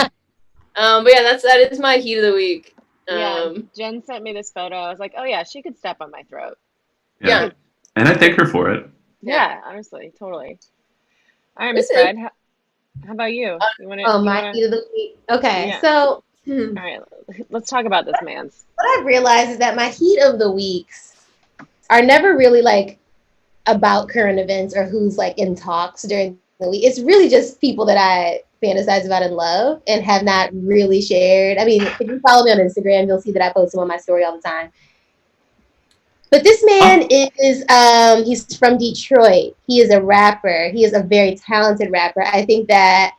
But yeah, that is my heat of the week. Yeah, Jen sent me this photo. I was like, oh yeah, she could step on my throat. Yeah. And I thank her for it. Yeah, honestly, totally. All right, Miss Listen. Fred, how about you? You want My heat of the week. Okay, Yeah. so All right, let's talk about this man's. what I've realized is that my heat of the weeks are never really like about current events or who's like in talks during the week. It's really just people that I fantasize about and love and have not really shared. I mean, if you follow me on Instagram, you'll see that I post them on my story all the time. But this man is he's from Detroit. He is a rapper. He is a very talented rapper. I think that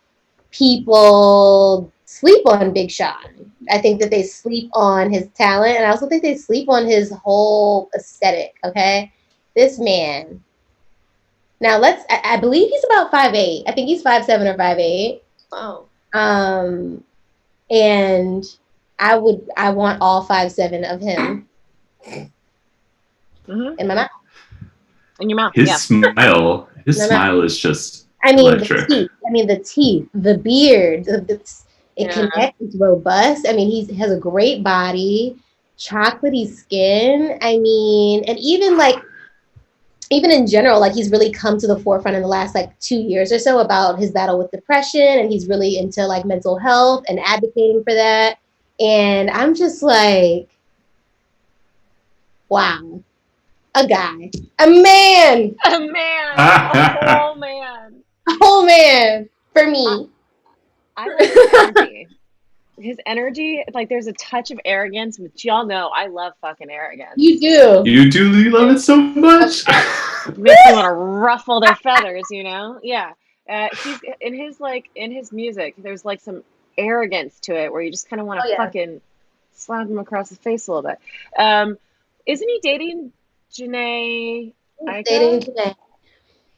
people sleep on Big Sean. I think that they sleep on his talent, and I also think they sleep on his whole aesthetic, okay? This man. Now I believe he's about 5'8". I think he's 5'7" or 5'8". Wow. And I want all 5'7" of him in my mouth. In your mouth, His yeah. smile is just electric. The teeth, the beard, it connects, it's robust. I mean, he has a great body, chocolatey skin. I mean, and even in general, like he's really come to the forefront in the last like 2 years or so about his battle with depression, and he's really into like mental health and advocating for that. And I'm just like, wow, a guy, a man, A whole man. a whole man for me. I like his energy. His energy, like there's a touch of arrogance, which y'all know I love fucking arrogance. You do. You love it so much. Makes me want to ruffle their feathers, you know? Yeah. He's in his music, there's like some arrogance to it where you just kind of want to fucking slap him across the face a little bit. Isn't he dating Janae? Dating Janae.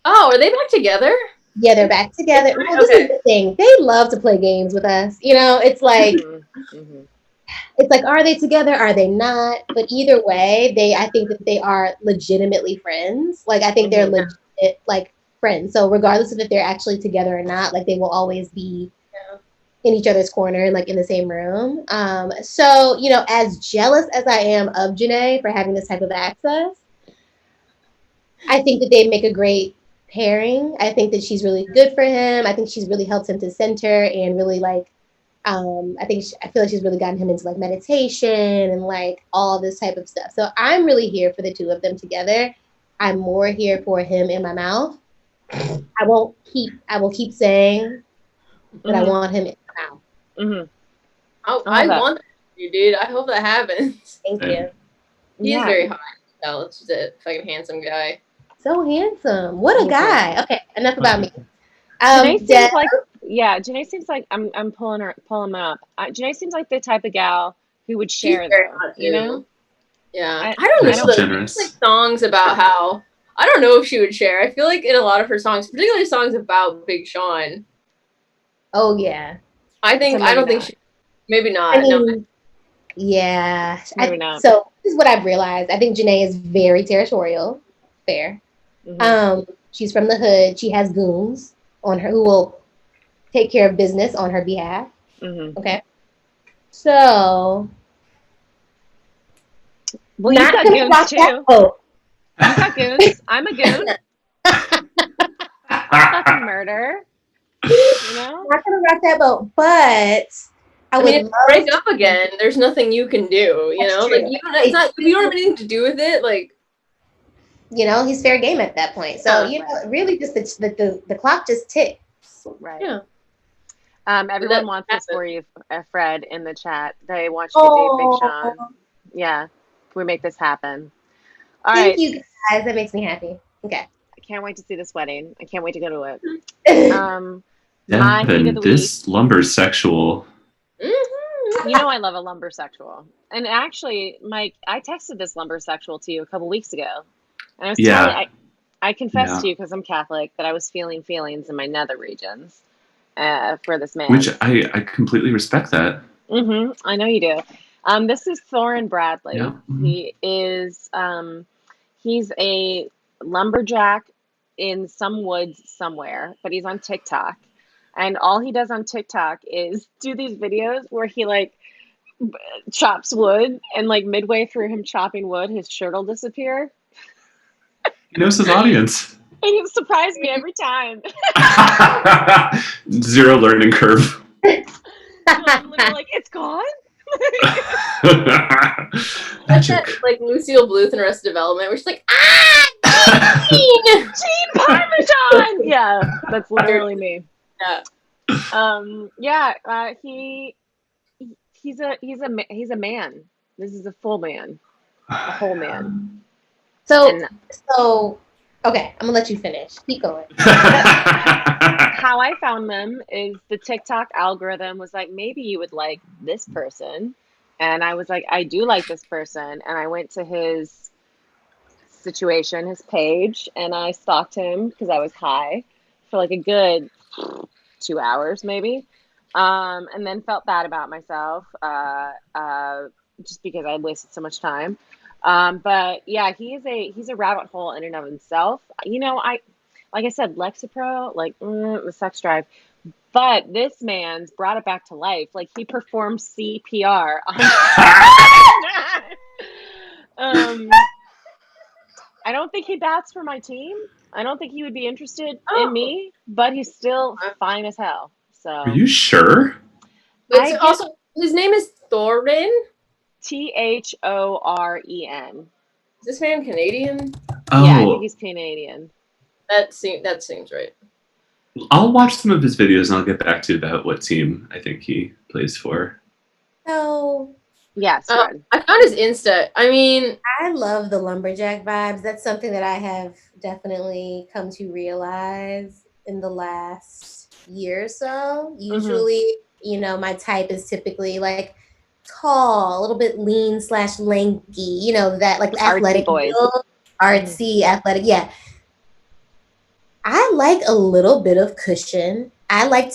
Oh, are they back together? Yeah, they're back together. Well, this is the thing. They love to play games with us. You know, it's like, it's like, are they together? Are they not? But either way, I think that they are legitimately friends. Like, I think they're legit, like, friends. So regardless of if they're actually together or not, like, they will always be in each other's corner and like in the same room. So, you know, as jealous as I am of Janae for having this type of access, I think that they make a great pairing. I think that she's really good for him. I think she's really helped him to center and really like, I feel like she's really gotten him into like meditation and like all this type of stuff. So I'm really here for the two of them together. I'm more here for him in my mouth. I will keep saying that I want him in my mouth. I want you, dude. I hope that happens. Thank you. He's very hot. It's just a fucking handsome guy. So handsome. What a guy. Okay, enough about me. Janae seems like Janae seems like I'm pulling him up. Janae seems like the type of gal who would share though, you know? Yeah. I don't know. There's like songs about how I don't know if she would share. I feel like in a lot of her songs, particularly songs about Big Sean. Oh yeah. I don't think she maybe not. I mean, yeah. Maybe not. So this is what I've realized. I think Janae is very territorial. Fair. She's from the hood. She has goons on her who will take care of business on her behalf. Okay. So well, you got goons too. You got goons. I'm a goon. Fucking murder. You know? Not gonna rock that boat, but I mean, if break up again, there's nothing you can do. You know, like you don't have anything to do with it. Like, you know, he's fair game at that point. So you know, really, just the clock just ticks. Right. Yeah. Everyone wants this for you, Fred, in the chat. They want you to date Big Sean. Yeah. Can we make this happen? All right. Thank you guys. That makes me happy. Okay. I can't wait to see this wedding. I can't wait to go to it. Devin, this lumber's sexual. You know I love a lumbersexual. And actually, Mike, I texted this lumbersexual to you a couple weeks ago. And I was telling you, I confessed to you because I'm Catholic that I was feeling feelings in my nether regions for this man. Which I completely respect that. I know you do. This is Thorin Bradley. Yeah. He is he's a lumberjack in some woods somewhere, but he's on TikTok. And all he does on TikTok is do these videos where he like chops wood and like midway through him chopping wood, his shirt will disappear. He knows his audience. And he surprised me every time. Zero learning curve. I'm like, it's gone? That's that, like Lucille Bluth in Arrested Development, where she's like, Gene Parmesan! Yeah, that's literally me. Yeah. He's a man. This is a full man. A whole man. So okay, I'm gonna let you finish. Keep going. How I found them is the TikTok algorithm was like, maybe you would like this person. And I was like, I do like this person. And I went to his situation, his page, and I stalked him because I was high for like a good 2 hours maybe. And then felt bad about myself just because I wasted so much time. But yeah, he's a rabbit hole in and of himself. You know, like I said, Lexapro, like the sex drive. But this man's brought it back to life. Like he performed CPR on I don't think he bats for my team. I don't think he would be interested in me, but he's still fine as hell. So are you sure? Also, his name is Thorin. Thoren. Is this man Canadian? Oh. Yeah, I think he's Canadian. That seems right. I'll watch some of his videos and I'll get back to you about what team I think he plays for. So yes, I found his Insta. I mean, I love the lumberjack vibes. That's something that I have definitely come to realize in the last year or so. Usually, my type is typically like tall, a little bit lean / lanky, that like athletic boys. build, artsy, athletic. Yeah. I like a little bit of cushion. I want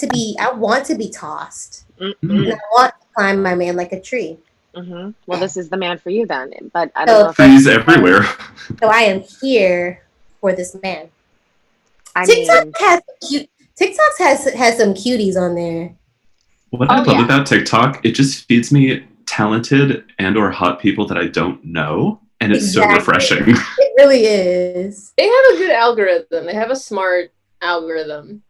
to be tossed. Mm-hmm. And I want to climb my man like a tree. Mm-hmm. Well, this is the man for you then. But I So don't know if Trees everywhere. So I am here for this man. TikTok has some cuties on there. What I love about TikTok, it just feeds me talented and or hot people that I don't know. And it's so refreshing. It really is. They have a good algorithm. They have a smart algorithm.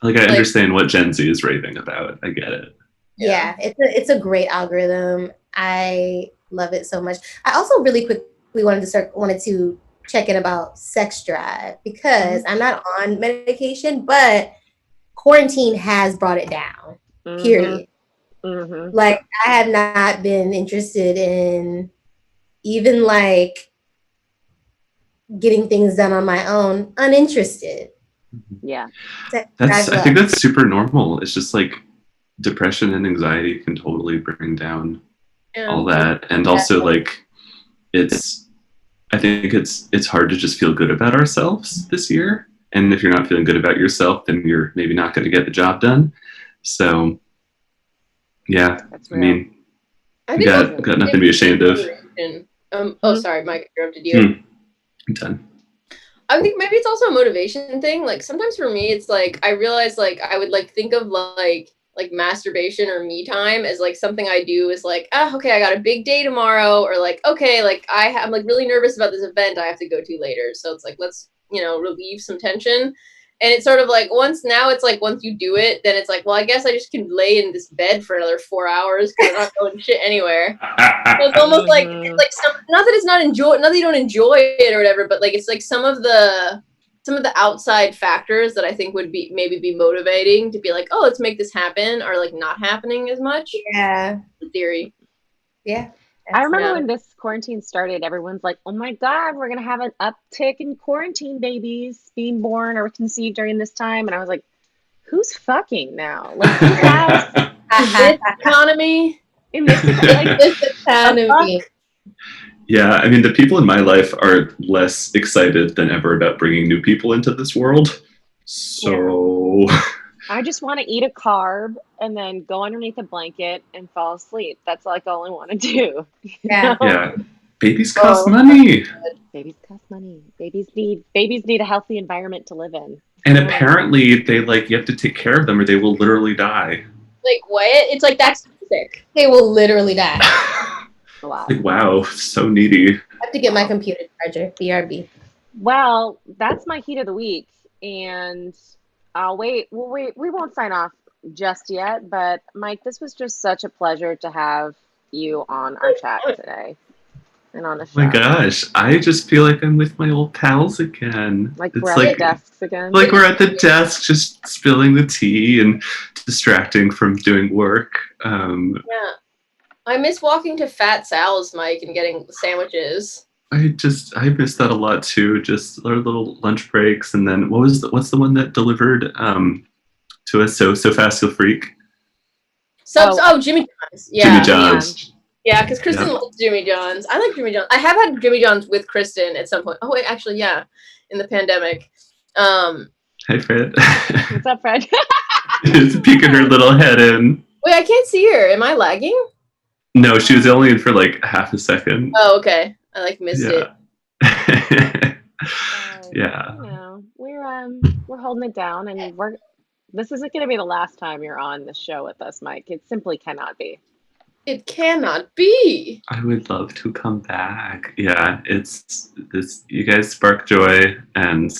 Like I understand what Gen Z is raving about. I get it. Yeah, it's a great algorithm. I love it so much. I also really quickly wanted to check in about sex drive because I'm not on medication, but quarantine has brought it down. Period. Mm-hmm. Like I have not been interested in even like getting things done on my own, uninterested. Yeah. I think that's super normal. It's just like depression and anxiety can totally bring down all that. And also like I think it's hard to just feel good about ourselves this year. And if you're not feeling good about yourself, then you're maybe not going to get the job done. So yeah, I mean, we got nothing to be ashamed of. Sorry, Mike, I interrupted you. I'm done. I think maybe it's also a motivation thing. Like sometimes for me, it's like I realize like I would like think of like masturbation or me time as like something I do is like, okay, I got a big day tomorrow, or like, okay, like I'm like really nervous about this event I have to go to later. So it's like, let's, relieve some tension. And it's sort of like once you do it, then it's like, well, I guess I just can lay in this bed for another 4 hours because I'm not going shit anywhere. So it's almost like it's like not that you don't enjoy it or whatever, but like it's like some of the outside factors that I think would be motivating to be like, oh, let's make this happen, are like not happening as much. Yeah. In theory. Yeah. I remember when this quarantine started, everyone's like, oh my God, we're going to have an uptick in quarantine babies being born or conceived during this time. And I was like, who's fucking now? Like, who has this economy? In this economy. Yeah, I mean, the people in my life are less excited than ever about bringing new people into this world. So... Yeah. I just want to eat a carb and then go underneath a blanket and fall asleep. That's like all I want to do. Yeah. Yeah. Babies cost money. Babies cost money. Babies need a healthy environment to live in. And apparently you have to take care of them or they will literally die. Like what? It's like that's sick. They will literally die. Like, wow, so needy. I have to get my computer charger, BRB. Well, that's my heat of the week. And I'll wait. We won't sign off just yet. But Mike, this was just such a pleasure to have you on our chat today and on the show. Oh my gosh, I just feel like I'm with my old pals again. Like we're at the desks again. Like we're at the desk, just spilling the tea and distracting from doing work. Yeah. I miss walking to Fat Sal's, Mike, and getting sandwiches. I miss that a lot too. Just our little lunch breaks, and then what's the one that delivered to us so fast you'll freak? Jimmy John's. Yeah. Jimmy John's. Yeah, because Kristen loves Jimmy John's. I like Jimmy John's. I have had Jimmy John's with Kristen at some point. Oh wait, actually, yeah, in the pandemic. Hey Fred. What's up, Fred? Just peeking her little head in. Wait, I can't see her. Am I lagging? No, she was only in for like half a second. Oh, okay. I missed it. Yeah. You know, we're holding it down, and this isn't going to be the last time you're on the show with us, Mike. It simply cannot be. It cannot be. I would love to come back. Yeah, it's this. You guys spark joy, and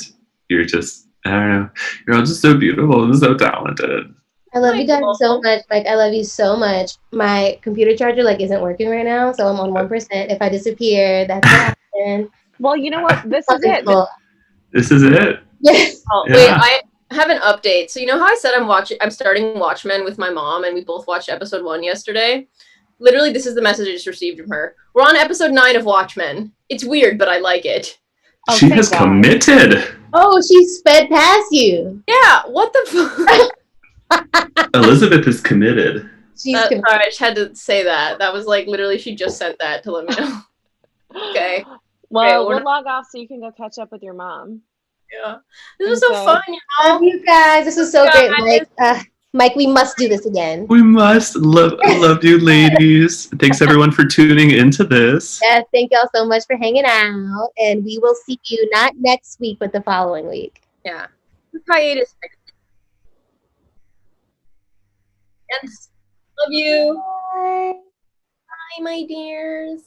you're just, I don't know, you're all just so beautiful and so talented. I love you guys so much. Like, I love you so much. My computer charger isn't working right now, so I'm on 1%. If I disappear, that's what happened. Well, you know what? This is it. This is it. Yes. Oh, yeah. Wait, I have an update. So you know how I said I'm starting Watchmen with my mom, and we both watched episode 1 yesterday? Literally, this is the message I just received from her. We're on episode 9 of Watchmen. It's weird, but I like it. Oh, she has committed. Oh, she sped past you. Yeah, what the fuck? Elizabeth is committed. She's Sorry, I just had to say that. That was like literally she just sent that to let me know. Okay. Well, we're we'll log off so you can go catch up with your mom. Yeah. This was so fun, Love you guys. This was so great, Mike. Mike, we must do this again. We must. Love you, ladies. Thanks, everyone, for tuning into this. Yes, thank y'all so much for hanging out. And we will see you not next week, but the following week. Yeah. Hiatus. And love you. Bye. Bye, my dears.